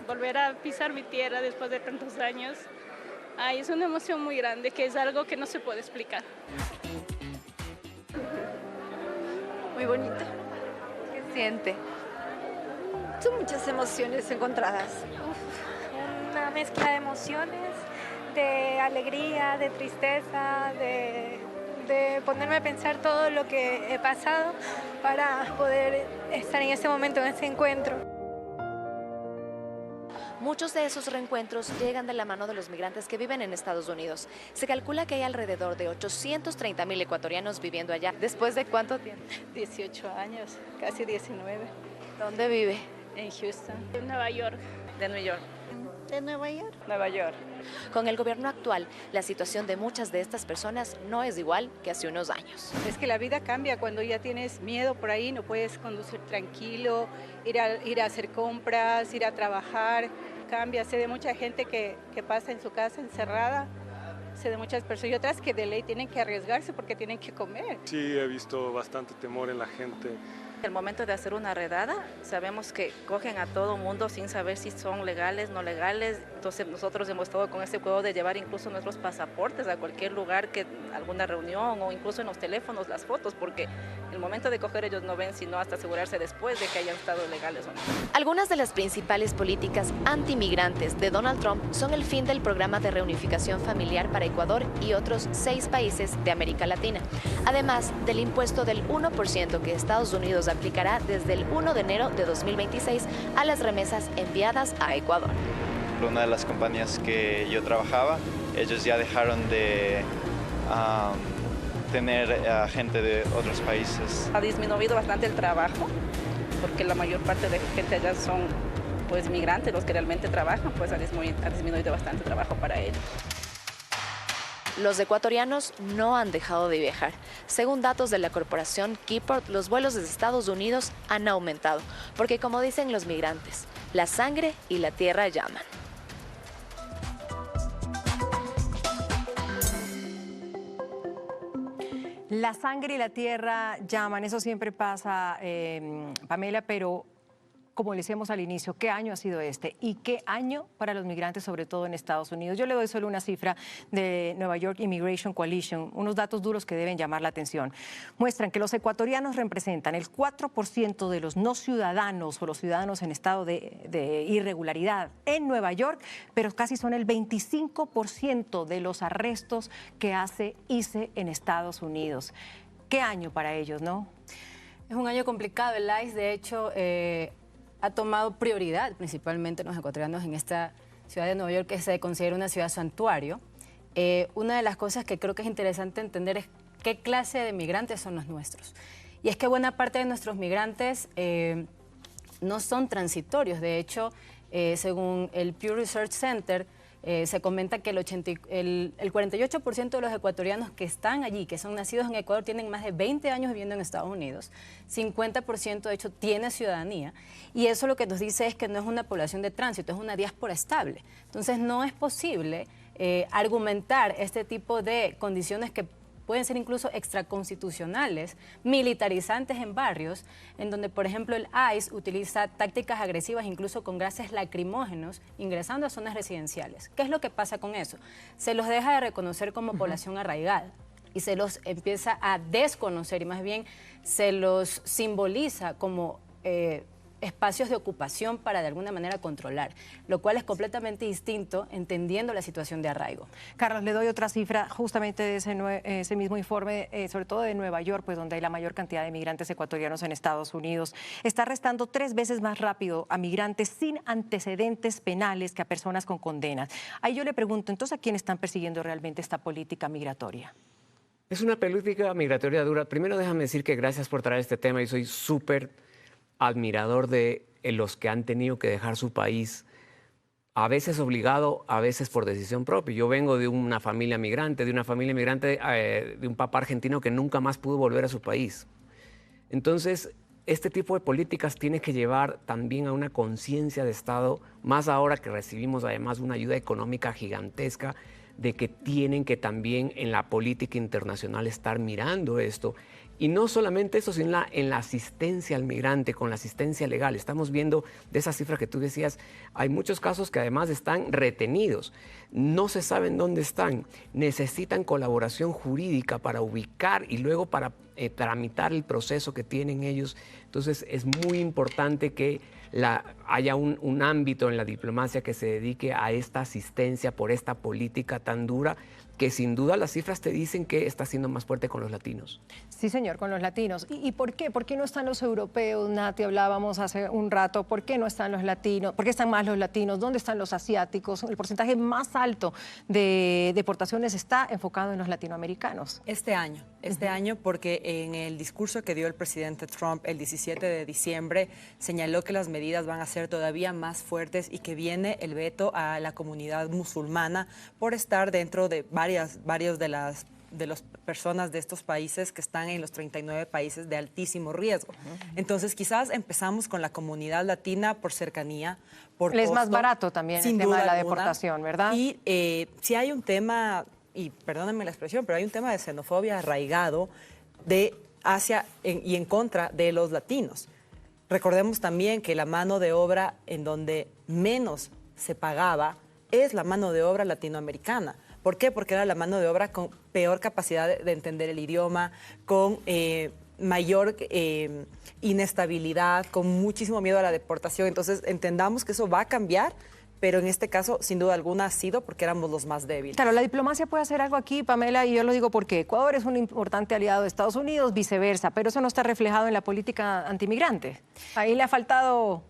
Volver a pisar mi tierra después de tantos años Ay, es una emoción muy grande, que es algo que no se puede explicar. Muy bonita. ¿Qué siente? Son muchas emociones encontradas. Una mezcla de emociones, de alegría, de tristeza, de ponerme a pensar todo lo que he pasado para poder estar en este momento, en este encuentro. Muchos de esos reencuentros llegan de la mano de los migrantes que viven en Estados Unidos. Se calcula que hay alrededor de 830,000 ecuatorianos viviendo allá. ¿Después de cuánto tiempo? 18 años, casi 19. ¿Dónde vive? En Houston. En Nueva York. De New York. ¿De Nueva York? Nueva York. Con el gobierno actual, la situación de muchas de estas personas no es igual que hace unos años. Es que la vida cambia cuando ya tienes miedo por ahí, no puedes conducir tranquilo, ir a hacer compras, ir a trabajar. Cambia, sé de mucha gente que pasa en su casa encerrada, sé de muchas personas y otras que de ley tienen que arriesgarse porque tienen que comer. Sí, he visto bastante temor en la gente. El momento de hacer una redada, sabemos que cogen a todo mundo sin saber si son legales, no legales. Entonces nosotros hemos estado con este juego de llevar incluso nuestros pasaportes a cualquier lugar, alguna reunión o incluso en los teléfonos las fotos, porque el momento de coger ellos no ven sino hasta asegurarse después de que hayan estado legales o no. Algunas de las principales políticas antimigrantes de Donald Trump son el fin del programa de reunificación familiar para Ecuador y otros 6 países de América Latina, además del impuesto del 1% que Estados Unidos aplicará desde el 1 de enero de 2026 a las remesas enviadas a Ecuador. Una de las compañías que yo trabajaba, ellos ya dejaron de tener gente de otros países. Ha disminuido bastante el trabajo, porque la mayor parte de gente allá son pues migrantes, los que realmente trabajan, pues ha disminuido bastante el trabajo para ellos. Los ecuatorianos no han dejado de viajar. Según datos de la corporación Keyport, los vuelos desde Estados Unidos han aumentado, porque como dicen los migrantes, la sangre y la tierra llaman. La sangre y la tierra llaman, eso siempre pasa, Pamela, pero como le decíamos al inicio, ¿qué año ha sido este? ¿Y qué año para los migrantes, sobre todo en Estados Unidos? Yo le doy solo una cifra de Nueva York Immigration Coalition, unos datos duros que deben llamar la atención. Muestran que los ecuatorianos representan el 4% de los no ciudadanos o los ciudadanos en estado de irregularidad en Nueva York, pero casi son el 25% de los arrestos que hace ICE en Estados Unidos. ¿Qué año para ellos, no? Es un año complicado. El ICE, de hecho, ha tomado prioridad, principalmente los ecuatorianos, en esta ciudad de Nueva York, que se considera una ciudad santuario. Una de las cosas que creo que es interesante entender es qué clase de migrantes son los nuestros. Y es que buena parte de nuestros migrantes no son transitorios. De hecho, según el Pew Research Center, se comenta que el 48% de los ecuatorianos que están allí, que son nacidos en Ecuador, tienen más de 20 años viviendo en Estados Unidos. 50% de hecho tiene ciudadanía. Y eso lo que nos dice es que no es una población de tránsito, es una diáspora estable. Entonces no es posible argumentar este tipo de condiciones que pueden ser incluso extraconstitucionales, militarizantes en barrios, en donde, por ejemplo, el ICE utiliza tácticas agresivas, incluso con gases lacrimógenos, ingresando a zonas residenciales. ¿Qué es lo que pasa con eso? Se los deja de reconocer como población arraigada y se los empieza a desconocer y más bien se los simboliza como espacios de ocupación para de alguna manera controlar, lo cual es completamente distinto entendiendo la situación de arraigo. Carlos, le doy otra cifra justamente de ese mismo informe, sobre todo de Nueva York, pues donde hay la mayor cantidad de migrantes ecuatorianos en Estados Unidos. Está arrestando 3 veces más rápido a migrantes sin antecedentes penales que a personas con condenas. Ahí yo le pregunto, entonces, ¿a quién están persiguiendo realmente esta política migratoria? Es una política migratoria dura. Primero déjame decir que gracias por traer este tema y soy súper admirador de los que han tenido que dejar su país, a veces obligado, a veces por decisión propia. Yo vengo de una familia migrante, de un papá argentino que nunca más pudo volver a su país. Entonces, este tipo de políticas tiene que llevar también a una conciencia de Estado, más ahora que recibimos además una ayuda económica gigantesca, de que tienen que también en la política internacional estar mirando esto Y no solamente eso, sino en la asistencia al migrante, con la asistencia legal. Estamos viendo de esas cifras que tú decías, hay muchos casos que además están retenidos, no se saben dónde están, necesitan colaboración jurídica para ubicar y luego para tramitar el proceso que tienen ellos. Entonces es muy importante que haya un ámbito en la diplomacia que se dedique a esta asistencia por esta política tan dura, que sin duda las cifras te dicen que está siendo más fuerte con los latinos. Sí, señor, con los latinos. ¿Y por qué? ¿Por qué no están los europeos, Nati? Hablábamos hace un rato. ¿Por qué no están los latinos? ¿Por qué están más los latinos? ¿Dónde están los asiáticos? El porcentaje más alto de deportaciones está enfocado en los latinoamericanos. Este año, porque en el discurso que dio el presidente Trump el 17 de diciembre, señaló que las medidas van a ser todavía más fuertes y que viene el veto a la comunidad musulmana por estar dentro de varias de las personas de estos países que están en los 39 países de altísimo riesgo. Entonces, quizás empezamos con la comunidad latina por cercanía, por costo. Es más barato también el tema de la deportación, ¿verdad? Y si hay un tema, y perdónenme la expresión, pero hay un tema de xenofobia arraigado hacia y en contra de los latinos. Recordemos también que la mano de obra en donde menos se pagaba es la mano de obra latinoamericana. ¿Por qué? Porque era la mano de obra con peor capacidad de entender el idioma, con mayor inestabilidad, con muchísimo miedo a la deportación. Entonces, entendamos que eso va a cambiar, pero en este caso, sin duda alguna, ha sido porque éramos los más débiles. Claro, la diplomacia puede hacer algo aquí, Pamela, y yo lo digo porque Ecuador es un importante aliado de Estados Unidos, viceversa, pero eso no está reflejado en la política antimigrante. Ahí le ha faltado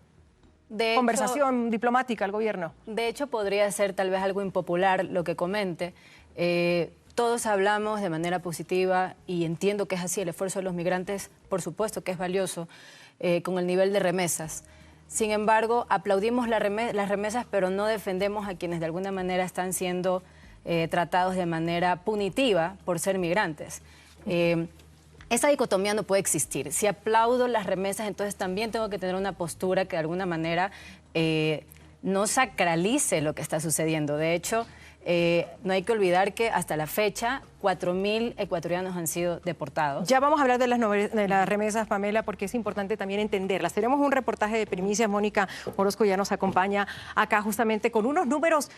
conversación diplomática al gobierno. De hecho, podría ser tal vez algo impopular lo que comente. Todos hablamos de manera positiva y entiendo que es así. El esfuerzo de los migrantes, por supuesto que es valioso, con el nivel de remesas. Sin embargo, aplaudimos las remesas, pero no defendemos a quienes de alguna manera están siendo tratados de manera punitiva por ser migrantes. Esa dicotomía no puede existir. Si aplaudo las remesas, entonces también tengo que tener una postura que de alguna manera no sacralice lo que está sucediendo. De hecho, no hay que olvidar que hasta la fecha 4.000 ecuatorianos han sido deportados. Ya vamos a hablar de las remesas, Pamela, porque es importante también entenderlas. Tenemos un reportaje de primicias. Mónica Orozco ya nos acompaña acá justamente con unos números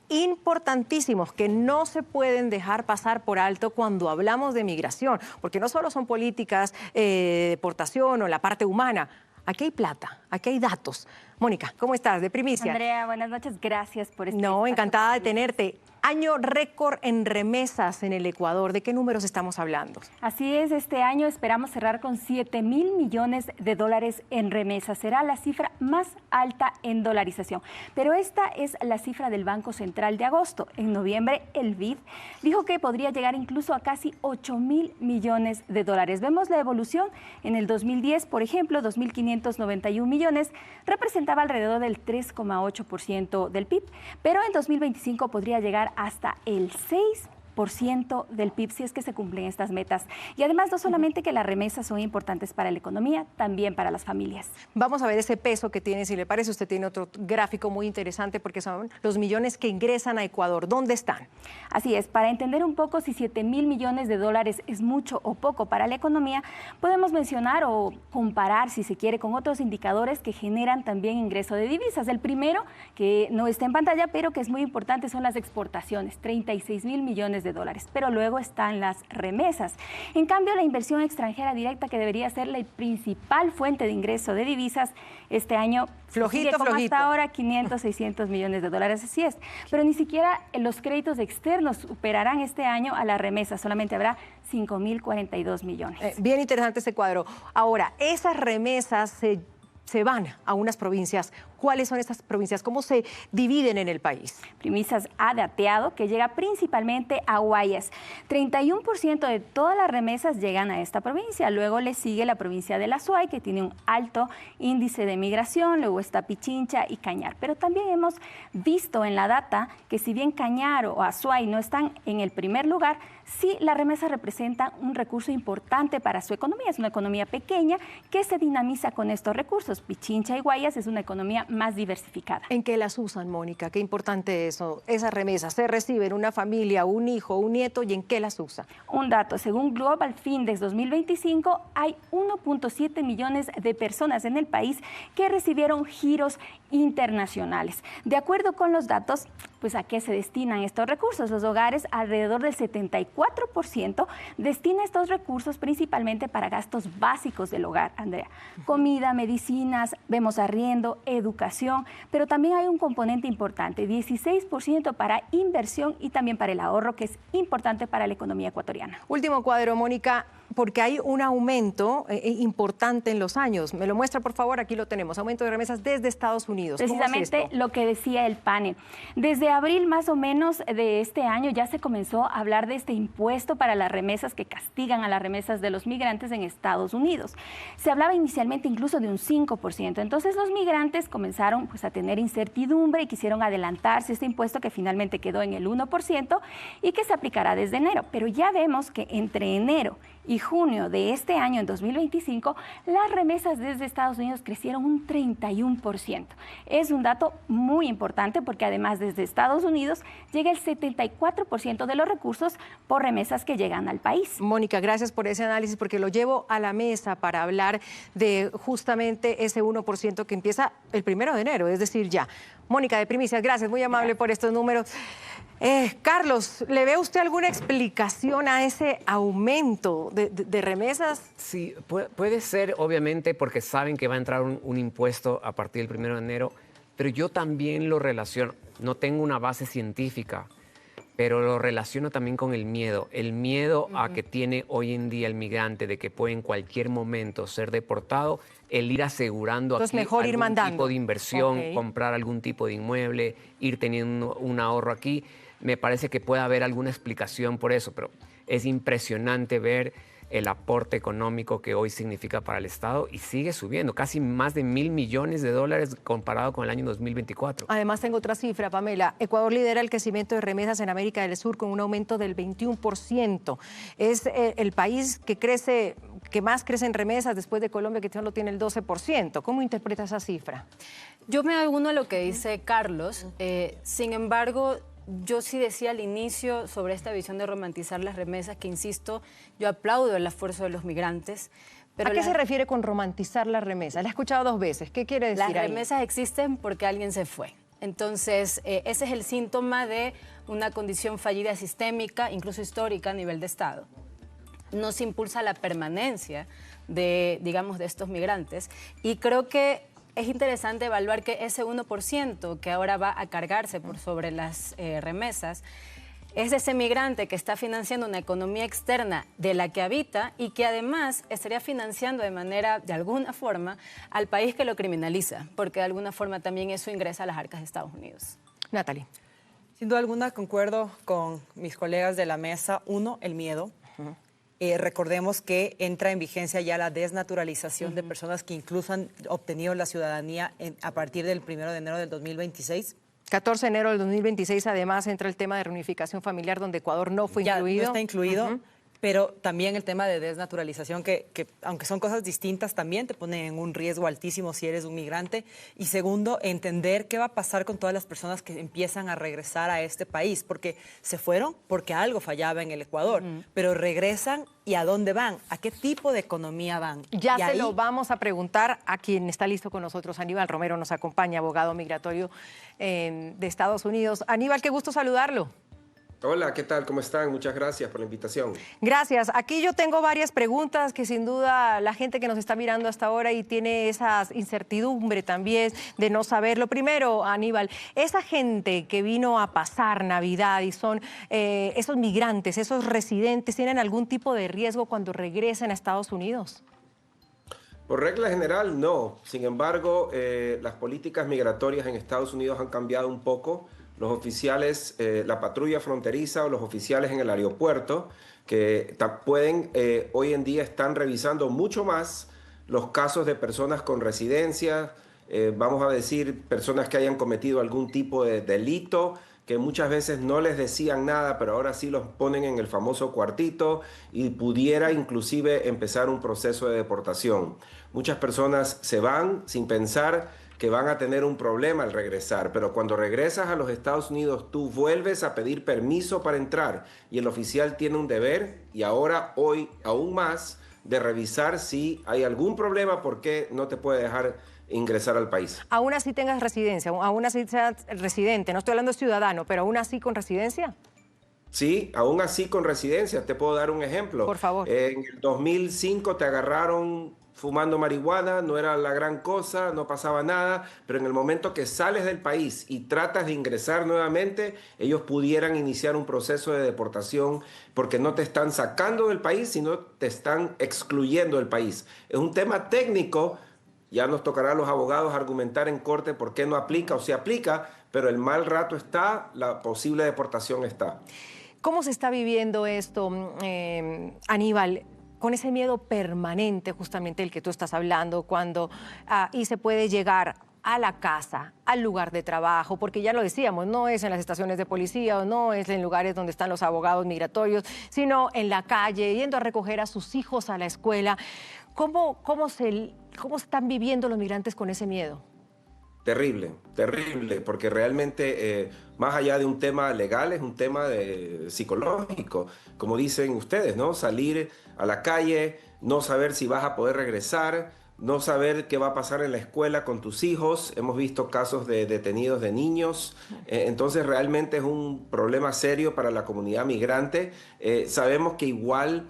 importantísimos que no se pueden dejar pasar por alto cuando hablamos de migración, porque no solo son políticas de deportación o la parte humana. Aquí hay plata, aquí hay datos. Mónica, ¿cómo estás? De primicia. Andrea, buenas noches. Gracias por estar. No, encantada de tenerte. Año récord en remesas en el Ecuador. ¿De qué números estamos hablando? Así es, este año esperamos cerrar con 7.000 millones de dólares en remesas. Será la cifra más alta en dolarización. Pero esta es la cifra del Banco Central de agosto. En noviembre, el BID dijo que podría llegar incluso a casi 8.000 millones de dólares. Vemos la evolución. En el 2010, por ejemplo, 2.591 millones representaba alrededor del 3,8% del PIB. Pero en 2025 podría llegar hasta el 6% del PIB si es que se cumplen estas metas. Y además no solamente que las remesas son importantes para la economía, también para las familias. Vamos a ver ese peso que tiene, si le parece. Usted tiene otro gráfico muy interesante porque son los millones que ingresan a Ecuador. ¿Dónde están? Así es, para entender un poco si 7.000 millones de dólares es mucho o poco para la economía, podemos mencionar o comparar, si se quiere, con otros indicadores que generan también ingreso de divisas. El primero, que no está en pantalla, pero que es muy importante, son las exportaciones, 36.000 millones de dólares, pero luego están las remesas. En cambio, la inversión extranjera directa, que debería ser la principal fuente de ingreso de divisas, este año flojito. Hasta ahora 500, 600 millones de dólares, así es. Pero ni siquiera los créditos externos superarán este año a las remesas, solamente habrá 5.042 millones. Bien interesante ese cuadro. Ahora, esas remesas se van a unas provincias. ¿Cuáles son estas provincias? ¿Cómo se dividen en el país? Primicias A de Ateado, que llega principalmente a Guayas. 31% de todas las remesas llegan a esta provincia. Luego le sigue la provincia de La Suay, que tiene un alto índice de migración. Luego está Pichincha y Cañar. Pero también hemos visto en la data que si bien Cañar o Azuay no están en el primer lugar, sí las remesas representan un recurso importante para su economía. Es una economía pequeña que se dinamiza con estos recursos. recursos, Pichincha y Guayas, es una economía más diversificada. ¿En qué las usan, Mónica? Qué importante eso. Esas remesas se reciben una familia, un hijo, un nieto, ¿y en qué las usa? Un dato, según Global Findex 2025, hay 1.7 millones de personas en el país que recibieron giros internacionales. De acuerdo con los datos, pues ¿a qué se destinan estos recursos? Los hogares, alrededor del 74%, destina estos recursos principalmente para gastos básicos del hogar, Andrea. Comida, medicinas, vemos arriendo, educación, pero también hay un componente importante, 16% para inversión y también para el ahorro, que es importante para la economía ecuatoriana. Último cuadro, Mónica, porque hay un aumento importante en los años. Me lo muestra, por favor, aquí lo tenemos, aumento de remesas desde Estados Unidos. Precisamente lo que decía el PANE. Desde abril más o menos de este año ya se comenzó a hablar de este impuesto para las remesas que castigan a las remesas de los migrantes en Estados Unidos. Se hablaba inicialmente incluso de un 5%. Entonces los migrantes comenzaron pues a tener incertidumbre y quisieron adelantarse este impuesto que finalmente quedó en el 1% y que se aplicará desde enero. Pero ya vemos que entre enero y junio de este año, en 2025, las remesas desde Estados Unidos crecieron un 31%. Es un dato muy importante porque además desde Estados Unidos llega el 74% de los recursos por remesas que llegan al país. Mónica, gracias por ese análisis porque lo llevo a la mesa para hablar de justamente ese 1% que empieza el 1 de enero, es decir, ya. Mónica de Primicias, gracias, muy amable por estos números. Carlos, ¿le ve usted alguna explicación a ese aumento de remesas? Sí, puede ser, obviamente, porque saben que va a entrar un impuesto a partir del 1 de enero, pero yo también lo relaciono, no tengo una base científica, pero lo relaciono también con el miedo a que tiene hoy en día el migrante de que puede en cualquier momento ser deportado, el ir asegurando Entonces, aquí mejor algún ir mandando. tipo de inversión, comprar algún tipo de inmueble, ir teniendo un ahorro aquí. Me parece que puede haber alguna explicación por eso, pero es impresionante ver el aporte económico que hoy significa para el Estado y sigue subiendo, casi más de $1.000 millones comparado con el año 2024. Además, tengo otra cifra, Pamela. Ecuador lidera el crecimiento de remesas en América del Sur con un aumento del 21%. Es el país que más crece en remesas después de Colombia, que solo tiene el 12%. ¿Cómo interpreta esa cifra? Yo me uno a lo que dice Carlos. Sin embargo, yo sí decía al inicio sobre esta visión de romantizar las remesas, que insisto, yo aplaudo el esfuerzo de los migrantes. Pero ¿a qué se refiere con romantizar las remesas? La he escuchado 2 veces. ¿Qué quiere decir ahí? Las remesas existen porque alguien se fue. Entonces, ese es el síntoma de una condición fallida sistémica, incluso histórica a nivel de Estado. No se impulsa la permanencia de estos migrantes. Y creo que es interesante evaluar que ese 1% que ahora va a cargarse por sobre las remesas es ese migrante que está financiando una economía externa de la que habita y que además estaría financiando de alguna forma, al país que lo criminaliza, porque de alguna forma también eso ingresa a las arcas de Estados Unidos. Natalie. Sin duda alguna concuerdo con mis colegas de la mesa. Uno, el miedo. Recordemos que entra en vigencia ya la desnaturalización de personas que incluso han obtenido la ciudadanía a partir del 1 de enero del 2026. 14 de enero del 2026, además, entra el tema de reunificación familiar, donde Ecuador no fue incluido. No está incluido, pero también el tema de desnaturalización, que aunque son cosas distintas, también te ponen en un riesgo altísimo si eres un migrante. Y segundo, entender qué va a pasar con todas las personas que empiezan a regresar a este país, porque se fueron porque algo fallaba en el Ecuador, pero regresan. ¿Y a dónde van? ¿A qué tipo de economía van? Ya se lo vamos a preguntar a quien está listo con nosotros. Aníbal Romero nos acompaña, abogado migratorio de Estados Unidos. Aníbal, qué gusto saludarlo. Hola, ¿qué tal? ¿Cómo están? Muchas gracias por la invitación. Gracias. Aquí yo tengo varias preguntas que sin duda la gente que nos está mirando hasta ahora y tiene esa incertidumbre también de no saber. Lo primero, Aníbal, esa gente que vino a pasar Navidad y son esos migrantes, esos residentes, ¿tienen algún tipo de riesgo cuando regresen a Estados Unidos? Por regla general, no. Sin embargo, las políticas migratorias en Estados Unidos han cambiado un poco. Los oficiales, la patrulla fronteriza o los oficiales en el aeropuerto, que pueden, hoy en día están revisando mucho más los casos de personas con residencia, vamos a decir, personas que hayan cometido algún tipo de delito, que muchas veces no les decían nada, pero ahora sí los ponen en el famoso cuartito y pudiera inclusive empezar un proceso de deportación. Muchas personas se van sin pensar que van a tener un problema al regresar, pero cuando regresas a los Estados Unidos tú vuelves a pedir permiso para entrar y el oficial tiene un deber, y ahora hoy aún más, de revisar si hay algún problema, por qué no te puede dejar ingresar al país. Aún así tengas residencia, aún así seas residente, no estoy hablando de ciudadano, pero aún así con residencia. Sí, aún así con residencia. Te puedo dar un ejemplo. Por favor. En el 2005 te agarraron fumando marihuana, no era la gran cosa, no pasaba nada, pero en el momento que sales del país y tratas de ingresar nuevamente, ellos pudieran iniciar un proceso de deportación porque no te están sacando del país, sino te están excluyendo del país. Es un tema técnico, ya nos tocará a los abogados argumentar en corte por qué no aplica o si aplica, pero el mal rato está, la posible deportación está. ¿Cómo se está viviendo esto, Aníbal? Con ese miedo permanente, justamente el que tú estás hablando, cuando y se puede llegar a la casa, al lugar de trabajo, porque ya lo decíamos, no es en las estaciones de policía o no es en lugares donde están los abogados migratorios, sino en la calle, yendo a recoger a sus hijos a la escuela. ¿Cómo están viviendo los migrantes con ese miedo? Terrible, terrible, porque realmente más allá de un tema legal es un tema psicológico, como dicen ustedes, ¿no? Salir a la calle, no saber si vas a poder regresar, no saber qué va a pasar en la escuela con tus hijos. Hemos visto casos de detenidos de niños, entonces realmente es un problema serio para la comunidad migrante. Sabemos que igual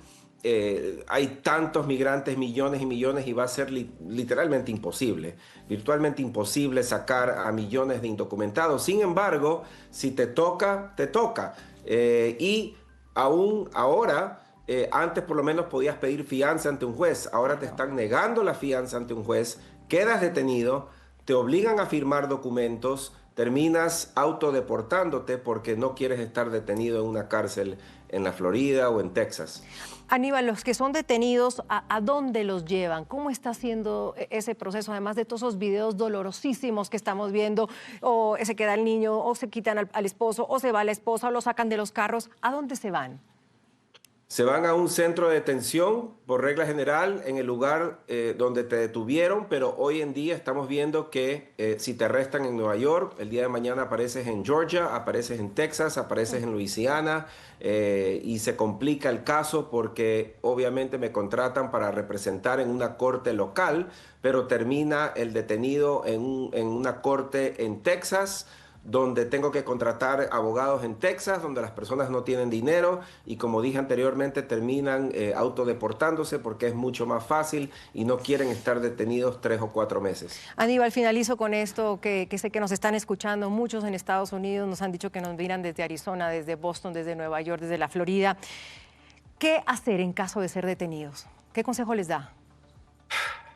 hay tantos migrantes, millones y millones, y va a ser literalmente imposible, virtualmente imposible sacar a millones de indocumentados. Sin embargo, si te toca, te toca. Y aún ahora, antes por lo menos podías pedir fianza ante un juez, ahora te están negando la fianza ante un juez, quedas detenido, te obligan a firmar documentos, terminas autodeportándote porque no quieres estar detenido en una cárcel en la Florida o en Texas. Aníbal, los que son detenidos, ¿a dónde los llevan? ¿Cómo está haciendo ese proceso? Además de todos esos videos dolorosísimos que estamos viendo, o se queda el niño, o se quitan al esposo, o se va la esposa, o lo sacan de los carros. ¿A dónde se van? Se van a un centro de detención, por regla general, en el lugar donde te detuvieron, pero hoy en día estamos viendo que si te arrestan en Nueva York, el día de mañana apareces en Georgia, apareces en Texas, apareces en Luisiana, y se complica el caso porque obviamente me contratan para representar en una corte local, pero termina el detenido en una corte en Texas, donde tengo que contratar abogados en Texas, donde las personas no tienen dinero y, como dije anteriormente, terminan autodeportándose porque es mucho más fácil y no quieren estar detenidos 3 o 4 meses. Aníbal, finalizo con esto, que sé que nos están escuchando muchos en Estados Unidos, nos han dicho que nos miran desde Arizona, desde Boston, desde Nueva York, desde la Florida. ¿Qué hacer en caso de ser detenidos? ¿Qué consejo les da?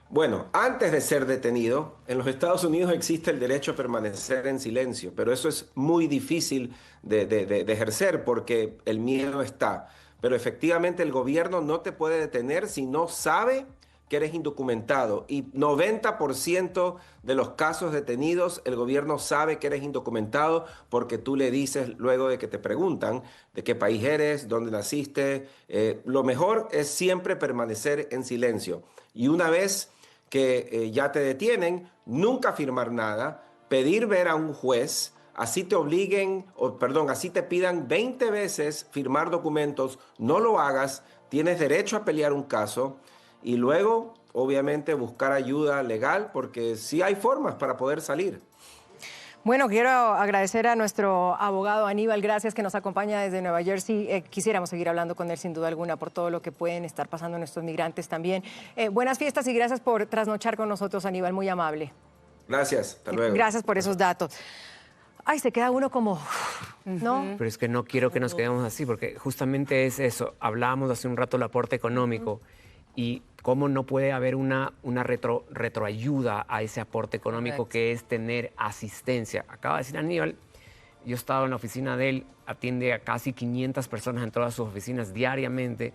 Bueno, antes de ser detenido, en los Estados Unidos existe el derecho a permanecer en silencio, pero eso es muy difícil de ejercer porque el miedo está. Pero efectivamente el gobierno no te puede detener si no sabe que eres indocumentado. Y 90% de los casos detenidos, el gobierno sabe que eres indocumentado porque tú le dices, luego de que te preguntan de qué país eres, dónde naciste. Lo mejor es siempre permanecer en silencio. Y una vez que ya te detienen, nunca firmar nada, pedir ver a un juez, así te obliguen, así te pidan 20 veces firmar documentos, no lo hagas, tienes derecho a pelear un caso y luego, obviamente, buscar ayuda legal porque sí hay formas para poder salir. Bueno, quiero agradecer a nuestro abogado Aníbal, gracias, que nos acompaña desde Nueva Jersey. Quisiéramos seguir hablando con él sin duda alguna por todo lo que pueden estar pasando nuestros migrantes también. Buenas fiestas y gracias por trasnochar con nosotros, Aníbal, muy amable. Gracias, hasta luego. Gracias por esos datos. Ay, se queda uno como, ¿no? Pero es que no quiero que nos quedemos así, porque justamente es eso. Hablábamos hace un rato del aporte económico y cómo no puede haber una retroayuda a ese aporte económico. Correcto. Que es tener asistencia. Acaba de decir Aníbal, yo he estado en la oficina de él, atiende a casi 500 personas en todas sus oficinas diariamente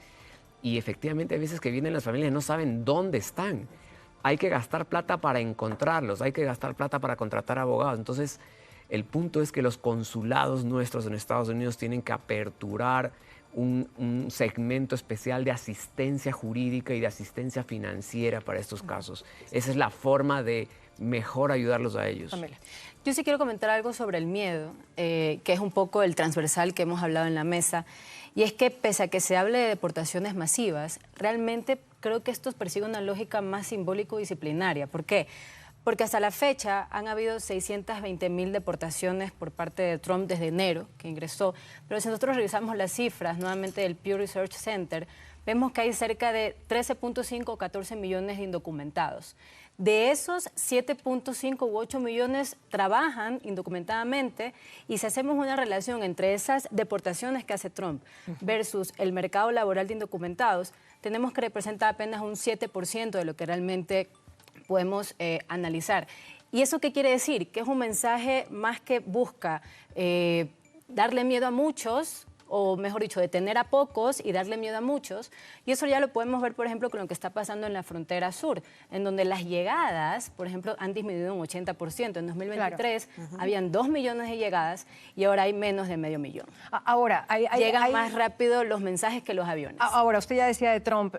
y efectivamente hay veces que vienen las familias y no saben dónde están. Hay que gastar plata para encontrarlos, hay que gastar plata para contratar abogados. Entonces, El punto es que los consulados nuestros en Estados Unidos tienen que aperturar un segmento especial de asistencia jurídica y de asistencia financiera para estos casos. Esa es la forma de mejor ayudarlos a ellos. Pamela. Yo sí quiero comentar algo sobre el miedo, que es un poco el transversal que hemos hablado en la mesa, y es que pese a que se hable de deportaciones masivas, realmente creo que esto persigue una lógica más simbólico-disciplinaria. ¿Por qué? Porque hasta la fecha han habido 620.000 deportaciones por parte de Trump desde enero, que ingresó. Pero si nosotros revisamos las cifras nuevamente del Pew Research Center, vemos que hay cerca de 13.5 o 14 millones de indocumentados. De esos, 7.5 u 8 millones trabajan indocumentadamente, y si hacemos una relación entre esas deportaciones que hace Trump versus el mercado laboral de indocumentados, tenemos que representar apenas un 7% de lo que realmente podemos analizar. ¿Y eso qué quiere decir? Que es un mensaje más que busca darle miedo a muchos, o mejor dicho, detener a pocos y darle miedo a muchos. Y eso ya lo podemos ver, por ejemplo, con lo que está pasando en la frontera sur, en donde las llegadas, por ejemplo, han disminuido un 80%. En 2023 habían 2 millones de llegadas y ahora hay menos de medio millón. Ahora, llegan más rápido los mensajes que los aviones. Ahora, usted ya decía de Trump...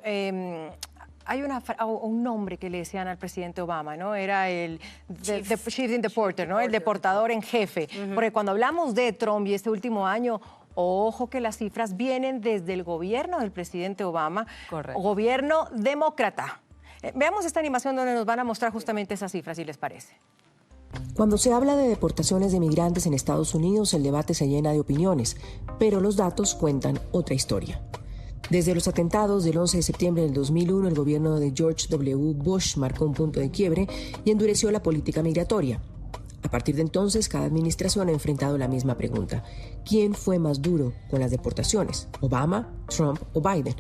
hay un nombre que le decían al presidente Obama, ¿no? Era el Chief Deporter, ¿no? El deportador en jefe. Porque cuando hablamos de Trump y este último año, ojo que las cifras vienen desde el gobierno del presidente Obama, gobierno demócrata. Veamos esta animación donde nos van a mostrar justamente esas cifras, si les parece. Cuando se habla de deportaciones de migrantes en Estados Unidos, el debate se llena de opiniones, pero los datos cuentan otra historia. Desde los atentados del 11 de septiembre del 2001, el gobierno de George W. Bush marcó un punto de quiebre y endureció la política migratoria. A partir de entonces, cada administración ha enfrentado la misma pregunta: ¿quién fue más duro con las deportaciones? ¿Obama, Trump o Biden?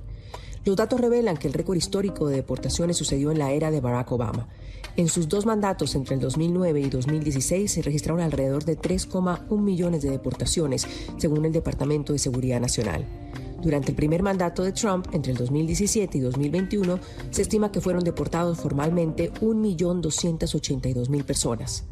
Los datos revelan que el récord histórico de deportaciones sucedió en la era de Barack Obama. En sus 2 mandatos entre el 2009 y 2016 se registraron alrededor de 3,1 millones de deportaciones, según el Departamento de Seguridad Nacional. Durante el primer mandato de Trump, entre el 2017 y 2021, se estima que fueron deportados formalmente 1.282.000 personas.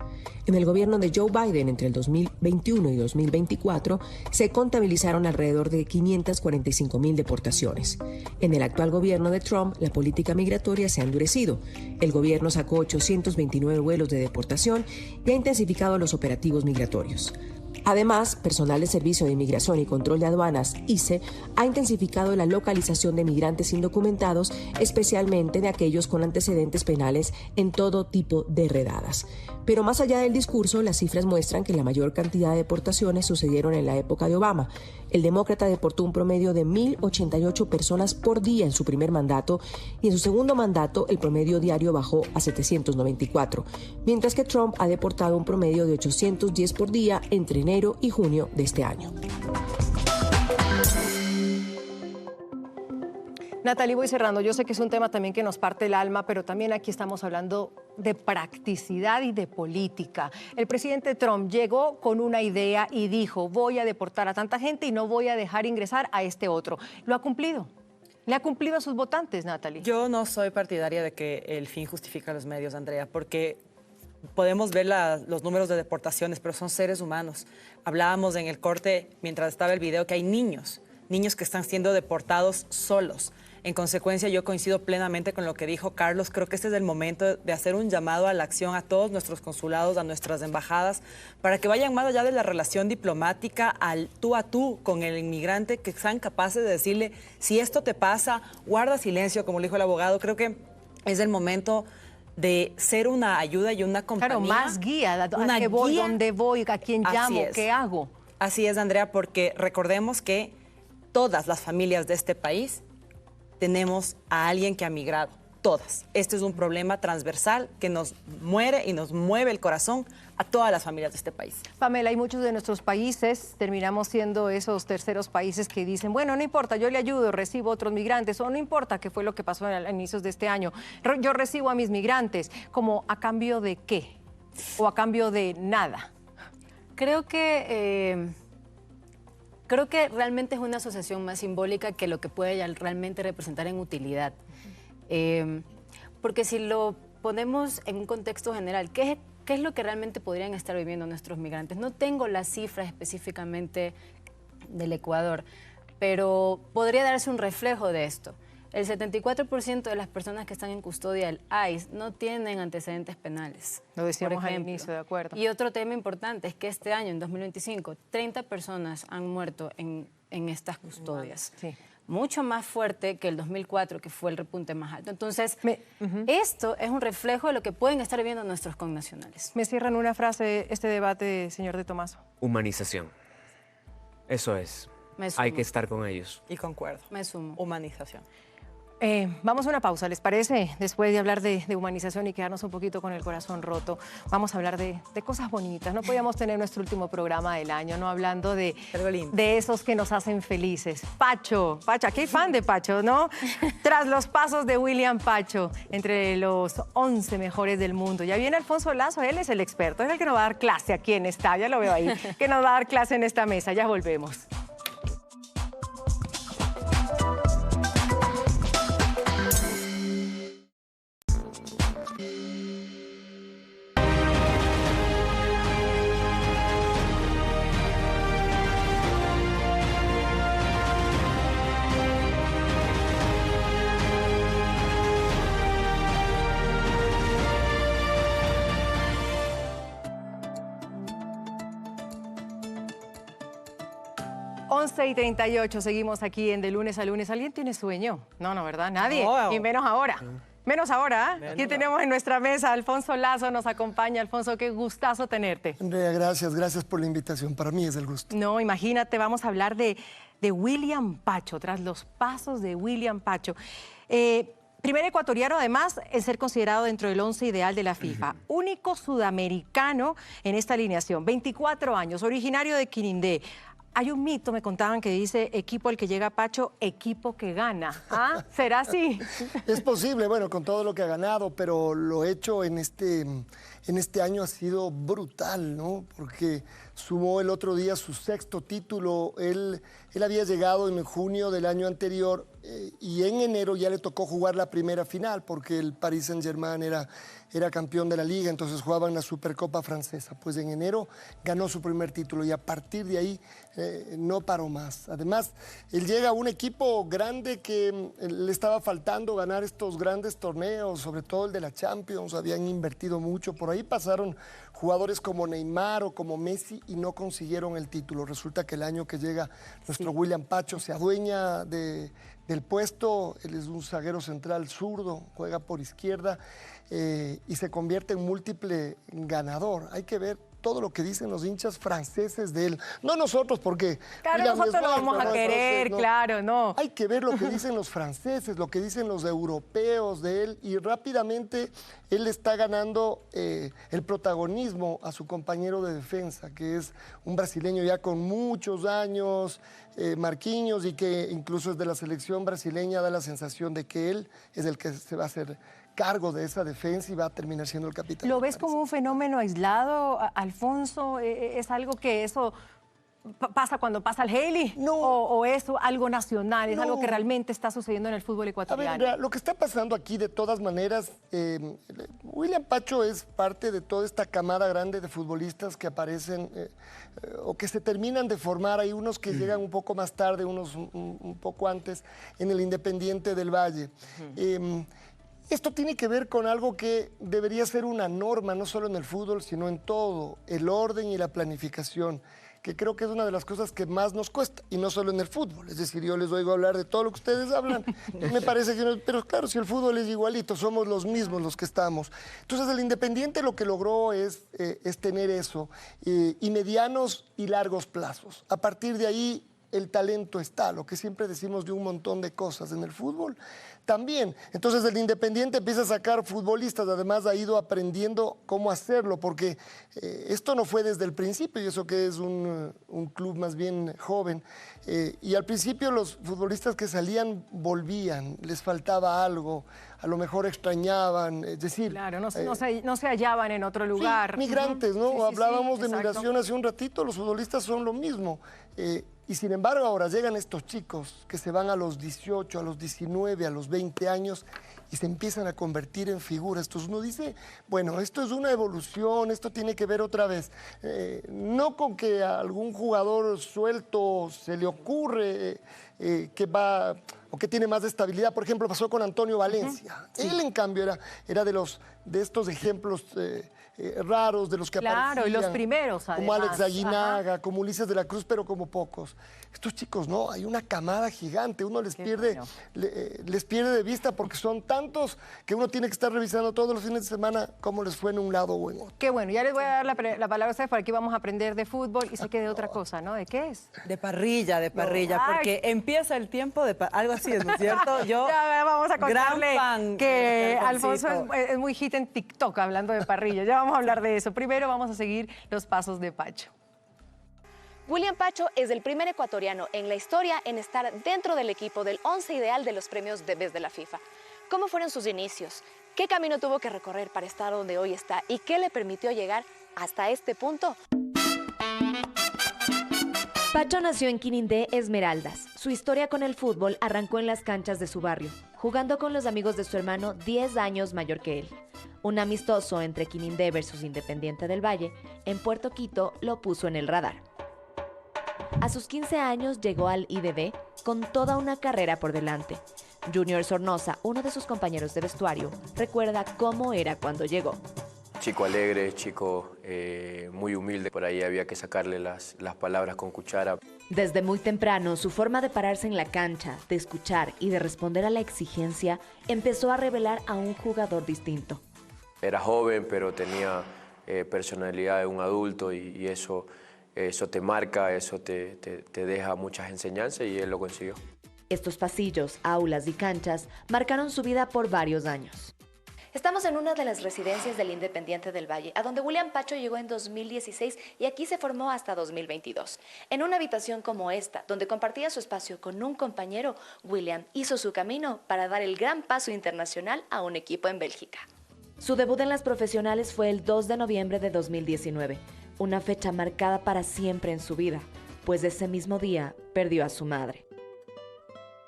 En el gobierno de Joe Biden, entre el 2021 y 2024, se contabilizaron alrededor de 545.000 deportaciones. En el actual gobierno de Trump, la política migratoria se ha endurecido. El gobierno sacó 829 vuelos de deportación y ha intensificado los operativos migratorios. Además, personal de Servicio de Inmigración y Control de Aduanas, ICE, ha intensificado la localización de migrantes indocumentados, especialmente de aquellos con antecedentes penales en todo tipo de redadas. Pero más allá del discurso, las cifras muestran que la mayor cantidad de deportaciones sucedieron en la época de Obama. El demócrata deportó un promedio de 1.088 personas por día en su primer mandato, y en su segundo mandato el promedio diario bajó a 794, mientras que Trump ha deportado un promedio de 810 por día entre enero y junio de este año. Natalie, voy cerrando. Yo sé que es un tema también que nos parte el alma, pero también aquí estamos hablando de practicidad y de política. El presidente Trump llegó con una idea y dijo: voy a deportar a tanta gente y no voy a dejar ingresar a este otro. ¿Lo ha cumplido? ¿Le ha cumplido a sus votantes, Natalie? Yo no soy partidaria de que el fin justifica los medios, Andrea, porque podemos ver los números de deportaciones, pero son seres humanos. Hablábamos en el corte, mientras estaba el video, que hay niños que están siendo deportados solos. En consecuencia, yo coincido plenamente con lo que dijo Carlos. Creo que este es el momento de hacer un llamado a la acción a todos nuestros consulados, a nuestras embajadas, para que vayan más allá de la relación diplomática, al tú a tú con el inmigrante, que sean capaces de decirle: si esto te pasa, guarda silencio, como le dijo el abogado. Creo que es el momento de ser una ayuda y una compañía. Claro, más guía, ¿a qué voy, dónde voy, a quién llamo, qué hago? Así es, Andrea, porque recordemos que todas las familias de este país tenemos a alguien que ha migrado, todas. Este es un problema transversal que nos muere y nos mueve el corazón a todas las familias de este país. Pamela, y muchos de nuestros países terminamos siendo esos terceros países que dicen: bueno, no importa, yo le ayudo, recibo otros migrantes, o no importa qué fue lo que pasó a inicios de este año, yo recibo a mis migrantes, como ¿a cambio de qué? ¿O a cambio de nada? Creo que realmente es una asociación más simbólica que lo que puede realmente representar en utilidad. Porque si lo ponemos en un contexto general, ¿qué qué es lo que realmente podrían estar viviendo nuestros migrantes. No tengo las cifras específicamente del Ecuador, pero podría darse un reflejo de esto. El 74% de las personas que están en custodia del ICE no tienen antecedentes penales. Lo decíamos al inicio, de acuerdo. Y otro tema importante es que este año, en 2025, 30 personas han muerto en estas custodias. Sí. Mucho más fuerte que el 2004, que fue el repunte más alto. Entonces, esto es un reflejo de lo que pueden estar viviendo nuestros connacionales. Me cierran una frase este debate, señor de Tomaso. Humanización. Eso es. Hay que estar con ellos. Y concuerdo. Me sumo. Humanización. Vamos a una pausa, ¿les parece? Después de hablar de humanización y quedarnos un poquito con el corazón roto, vamos a hablar de cosas bonitas. No podíamos tener nuestro último programa del año, no hablando de esos que nos hacen felices. Pacho, aquí hay fan de Pacho, ¿no? Tras los pasos de William Pacho, entre los 11 mejores del mundo. Ya viene Alfonso Lazo, él es el experto, es el que nos va a dar clase aquí en esta, ya lo veo ahí, que nos va a dar clase en esta mesa. Ya volvemos. Y 38, seguimos aquí en De Lunes a Lunes. ¿Alguien tiene sueño? No, ¿verdad? Nadie. No. Y menos ahora. Menos ahora. Aquí tenemos en nuestra mesa Alfonso Lazo, nos acompaña. Alfonso, qué gustazo tenerte. Andrea, gracias por la invitación. Para mí es el gusto. No, imagínate, vamos a hablar de William Pacho, tras los pasos de William Pacho. Primer ecuatoriano, además, en ser considerado dentro del 11 ideal de la FIFA. Único sudamericano en esta alineación. 24 años, originario de Quirindé. Hay un mito, me contaban, que dice equipo al que llega Pacho, equipo que gana. ¿Ah? ¿Será así? Es posible, bueno, con todo lo que ha ganado, pero lo hecho en este año ha sido brutal, ¿no? Porque sumó el otro día su 6º título. Él había llegado en junio del año anterior y en enero ya le tocó jugar la primera final porque el Paris Saint-Germain era campeón de la liga, entonces jugaban la Supercopa francesa. Pues en enero ganó su primer título y a partir de ahí no paró más. Además, él llega a un equipo grande que le estaba faltando ganar estos grandes torneos, sobre todo el de la Champions. Habían invertido mucho. Por ahí pasaron jugadores como Neymar o como Messi y no consiguieron el título. Resulta que el año que llega nuestro William Pacho se adueña del puesto. Él es un zaguero central zurdo, juega por izquierda y se convierte en múltiple ganador. Hay que ver todo lo que dicen los hinchas franceses de él. No nosotros, porque... Claro, nosotros lo vamos a querer, francés, no. Claro, no. Hay que ver lo que dicen los franceses, lo que dicen los europeos de él, y rápidamente él está ganando el protagonismo a su compañero de defensa, que es un brasileño ya con muchos años, Marquinhos, y que incluso es de la selección brasileña. Da la sensación de que él es el que se va a hacer cargo de esa defensa y va a terminar siendo el capitán. ¿Lo ves como un fenómeno aislado, Alfonso? ¿Es algo que eso pasa cuando pasa el Haley? No. ¿O es algo nacional? ¿Es algo que realmente está sucediendo en el fútbol ecuatoriano? A ver, lo que está pasando aquí, de todas maneras, William Pacho es parte de toda esta camada grande de futbolistas que aparecen o que se terminan de formar. Hay unos que llegan un poco más tarde, unos un poco antes, en el Independiente del Valle. Esto tiene que ver con algo que debería ser una norma, no solo en el fútbol, sino en todo, el orden y la planificación, que creo que es una de las cosas que más nos cuesta, y no solo en el fútbol. Es decir, yo les oigo hablar de todo lo que ustedes hablan, me parece que no, pero claro, si el fútbol es igualito, somos los mismos los que estamos. Entonces, el Independiente lo que logró es tener eso, y medianos y largos plazos. A partir de ahí, el talento está, lo que siempre decimos de un montón de cosas en el fútbol también. Entonces el Independiente empieza a sacar futbolistas, además ha ido aprendiendo cómo hacerlo, porque esto no fue desde el principio, y eso que es un club más bien joven, y al principio los futbolistas que salían volvían, les faltaba algo, a lo mejor extrañaban, es decir... Claro, no se hallaban en otro lugar. Sí, migrantes, ¿no? Sí, sí, Hablábamos de exacto. migración hace un ratito, los futbolistas son lo mismo. Y sin embargo ahora llegan estos chicos que se van a los 18, a los 19, a los 20 años y se empiezan a convertir en figuras. Entonces uno dice, bueno, esto es una evolución, esto tiene que ver otra vez. No con que a algún jugador suelto se le ocurre que va o que tiene más estabilidad. Por ejemplo, pasó con Antonio Valencia. Sí. Él, en cambio, era de estos ejemplos raros, de los que aparecían. Claro, y los primeros, además. Como Alex Aguinaga, como Ulises de la Cruz, pero como pocos. Estos chicos, no, hay una camada gigante. Uno les pierde de vista porque son tantos que uno tiene que estar revisando todos los fines de semana cómo les fue en un lado o en otro. Qué bueno, ya les voy a dar la palabra a ustedes, por aquí vamos a aprender de fútbol y sé que de otra cosa, ¿no? ¿De qué es? De parrilla, porque empieza el tiempo de algo así, ¿no es cierto? Yo, ya vamos a contarle gran fan que Alfonso es muy hit en TikTok hablando de parrilla. Ya vamos a hablar de eso. Primero vamos a seguir los pasos de Pacho. William Pacho es el primer ecuatoriano en la historia en estar dentro del equipo del 11 ideal de los premios de Best de la FIFA. ¿Cómo fueron sus inicios? ¿Qué camino tuvo que recorrer para estar donde hoy está? ¿Y qué le permitió llegar hasta este punto? Pacho nació en Quinindé, Esmeraldas. Su historia con el fútbol arrancó en las canchas de su barrio, jugando con los amigos de su hermano 10 años mayor que él. Un amistoso entre Quinindé versus Independiente del Valle en Puerto Quito lo puso en el radar. A sus 15 años llegó al IDB con toda una carrera por delante. Junior Sornosa, uno de sus compañeros de vestuario, recuerda cómo era cuando llegó. Chico alegre, chico muy humilde, por ahí había que sacarle las palabras con cuchara. Desde muy temprano, su forma de pararse en la cancha, de escuchar y de responder a la exigencia empezó a revelar a un jugador distinto. Era joven, pero tenía personalidad de un adulto y eso te marca, eso te deja muchas enseñanzas y él lo consiguió. Estos pasillos, aulas y canchas marcaron su vida por varios años. Estamos en una de las residencias del Independiente del Valle, a donde William Pacho llegó en 2016 y aquí se formó hasta 2022. En una habitación como esta, donde compartía su espacio con un compañero, William hizo su camino para dar el gran paso internacional a un equipo en Bélgica. Su debut en las profesionales fue el 2 de noviembre de 2019, una fecha marcada para siempre en su vida, pues ese mismo día perdió a su madre.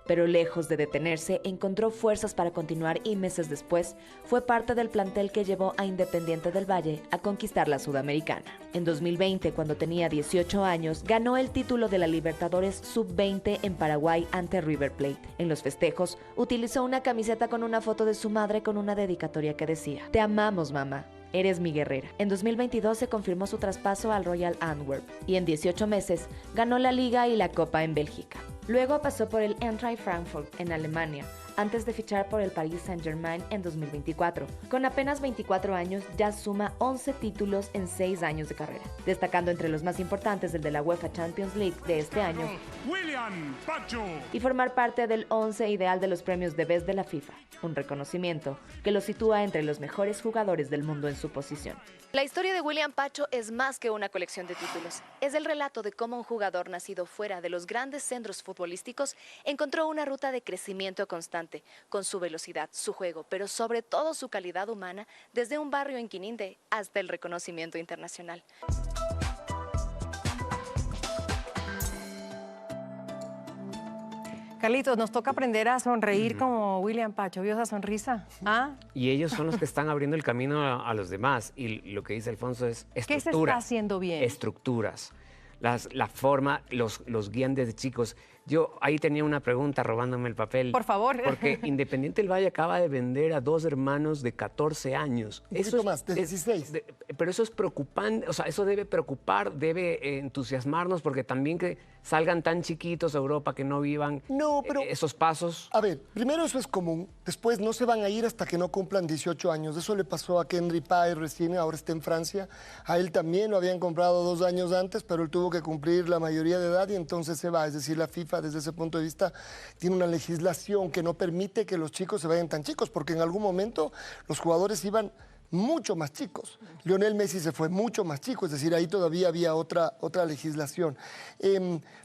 Pero lejos de detenerse, encontró fuerzas para continuar y meses después fue parte del plantel que llevó a Independiente del Valle a conquistar la Sudamericana. En 2020, cuando tenía 18 años, ganó el título de la Libertadores Sub-20 en Paraguay ante River Plate. En los festejos, utilizó una camiseta con una foto de su madre con una dedicatoria que decía: "Te amamos, mamá. Eres mi guerrera". En 2022 se confirmó su traspaso al Royal Antwerp y en 18 meses ganó la Liga y la Copa en Bélgica. Luego pasó por el Eintracht Frankfurt en Alemania, antes de fichar por el Paris Saint-Germain en 2024. Con apenas 24 años ya suma 11 títulos en 6 años de carrera, destacando entre los más importantes el de la UEFA Champions League de este año William Pacho. Y formar parte del 11 ideal de los premios de Best de la FIFA, un reconocimiento que lo sitúa entre los mejores jugadores del mundo en su posición. La historia de William Pacho es más que una colección de títulos. Es el relato de cómo un jugador nacido fuera de los grandes centros futbolísticos encontró una ruta de crecimiento constante, con su velocidad, su juego, pero sobre todo su calidad humana, desde un barrio en Quinindé hasta el reconocimiento internacional. Carlitos, nos toca aprender a sonreír como William Pacho. ¿Vio esa sonrisa? ¿Ah? Y ellos son los que están abriendo el camino a los demás. Y lo que dice Alfonso es estructuras. ¿Qué se está haciendo bien? Estructuras. La forma, los guían desde chicos. Yo ahí tenía una pregunta robándome el papel. Por favor. Porque Independiente del Valle acaba de vender a 2 hermanos de 14 años. Eso es más, de 16. Pero eso es preocupante, o sea, eso debe preocupar, debe entusiasmarnos, porque también que salgan tan chiquitos a Europa, que no vivan esos pasos. A ver, primero eso es común. Después no se van a ir hasta que no cumplan 18 años. Eso le pasó a Kendry Páez recién, ahora está en Francia. A él también lo habían comprado 2 años antes, pero él tuvo que cumplir la mayoría de edad y entonces se va. Es decir, la FIFA desde ese punto de vista tiene una legislación que no permite que los chicos se vayan tan chicos, porque en algún momento los jugadores iban mucho más chicos. Lionel Messi se fue mucho más chico, es decir, ahí todavía había otra legislación.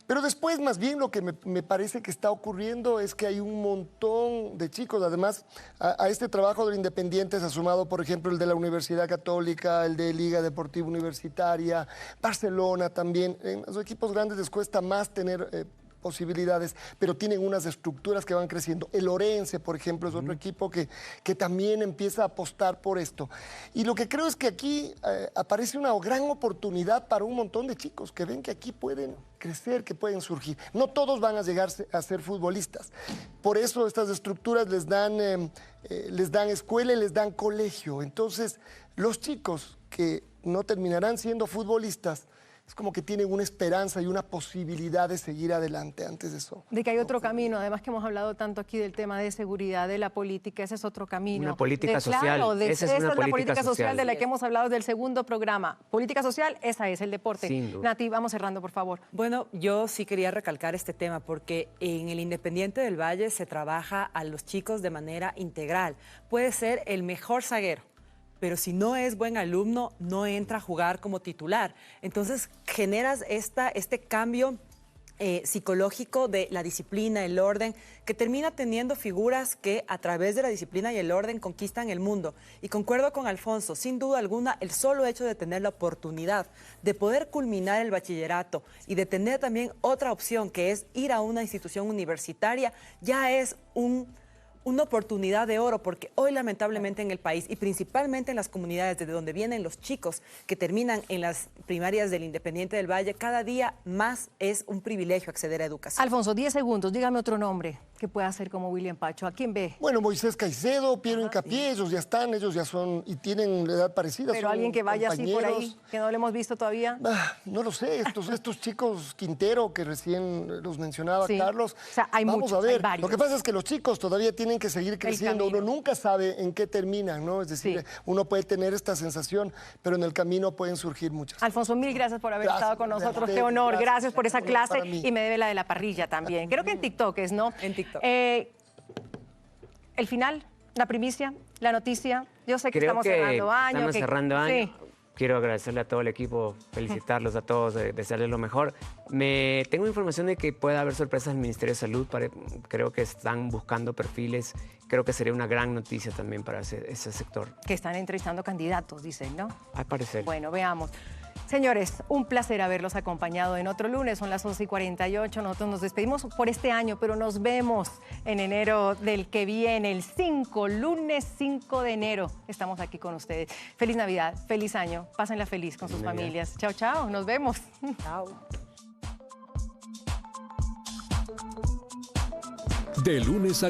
Pero después, más bien, lo que me parece que está ocurriendo es que hay un montón de chicos. Además, a este trabajo del Independiente se ha sumado, por ejemplo, el de la Universidad Católica, el de Liga Deportiva Universitaria, Barcelona también. En los equipos grandes les cuesta más tener posibilidades, pero tienen unas estructuras que van creciendo. El Orense, por ejemplo, es otro equipo que también empieza a apostar por esto. Y lo que creo es que aquí aparece una gran oportunidad para un montón de chicos que ven que aquí pueden crecer, que pueden surgir. No todos van a llegar a ser futbolistas. Por eso estas estructuras les dan escuela y les dan colegio. Entonces, los chicos que no terminarán siendo futbolistas es como que tienen una esperanza y una posibilidad de seguir adelante antes de eso. De que hay otro camino, además que hemos hablado tanto aquí del tema de seguridad, de la política, ese es otro camino. Una política social. Claro, esa es la política social de la que hemos hablado del segundo programa. Política social, esa es, el deporte. Sin duda. Nati, vamos cerrando, por favor. Bueno, yo sí quería recalcar este tema porque en el Independiente del Valle se trabaja a los chicos de manera integral. Puede ser el mejor zaguero, pero si no es buen alumno, no entra a jugar como titular. Entonces generas este cambio psicológico de la disciplina, el orden, que termina teniendo figuras que a través de la disciplina y el orden conquistan el mundo. Y concuerdo con Alfonso, sin duda alguna, el solo hecho de tener la oportunidad de poder culminar el bachillerato y de tener también otra opción, que es ir a una institución universitaria, ya es una oportunidad de oro, porque hoy lamentablemente en el país y principalmente en las comunidades desde donde vienen los chicos que terminan en las primarias del Independiente del Valle, cada día más es un privilegio acceder a educación. Alfonso, 10 segundos, dígame otro nombre que pueda ser como William Pacho. ¿A quién ve? Bueno, Moisés Caicedo, Piero Hincapié, ellos ya están, ellos ya son y tienen la edad parecida. Pero alguien que vaya así por ahí, que no le hemos visto todavía. No lo sé, estos chicos Quintero, que recién los mencionaba Carlos. O sea, hay Vamos muchos, a ver. hay varios. Lo que pasa es que los chicos todavía tienen que seguir creciendo. Uno nunca sabe en qué terminan, ¿no? Es decir, uno puede tener esta sensación, pero en el camino pueden surgir muchas. Alfonso, mil gracias por haber estado con nosotros. Qué honor. Gracias por esa clase. Y me debe la de la parrilla también. Creo que en TikTok es, ¿no? En TikTok. El final, la primicia, la noticia. Yo sé que Creo estamos que cerrando año. Estamos cerrando año. Sí. Quiero agradecerle a todo el equipo, felicitarlos a todos, desearles lo mejor. Tengo información de que puede haber sorpresas en el Ministerio de Salud. Creo que están buscando perfiles. Creo que sería una gran noticia también para ese sector. Que están entrevistando candidatos, dicen, ¿no? Al parecer. Bueno, veamos. Señores, un placer haberlos acompañado en otro lunes. Son las 11:48. Nosotros nos despedimos por este año, pero nos vemos en enero del que viene, el 5, lunes 5 de enero. Estamos aquí con ustedes. Feliz Navidad, feliz año. Pásenla feliz con sus familias. Chao, chao. Nos vemos. Chao. De lunes a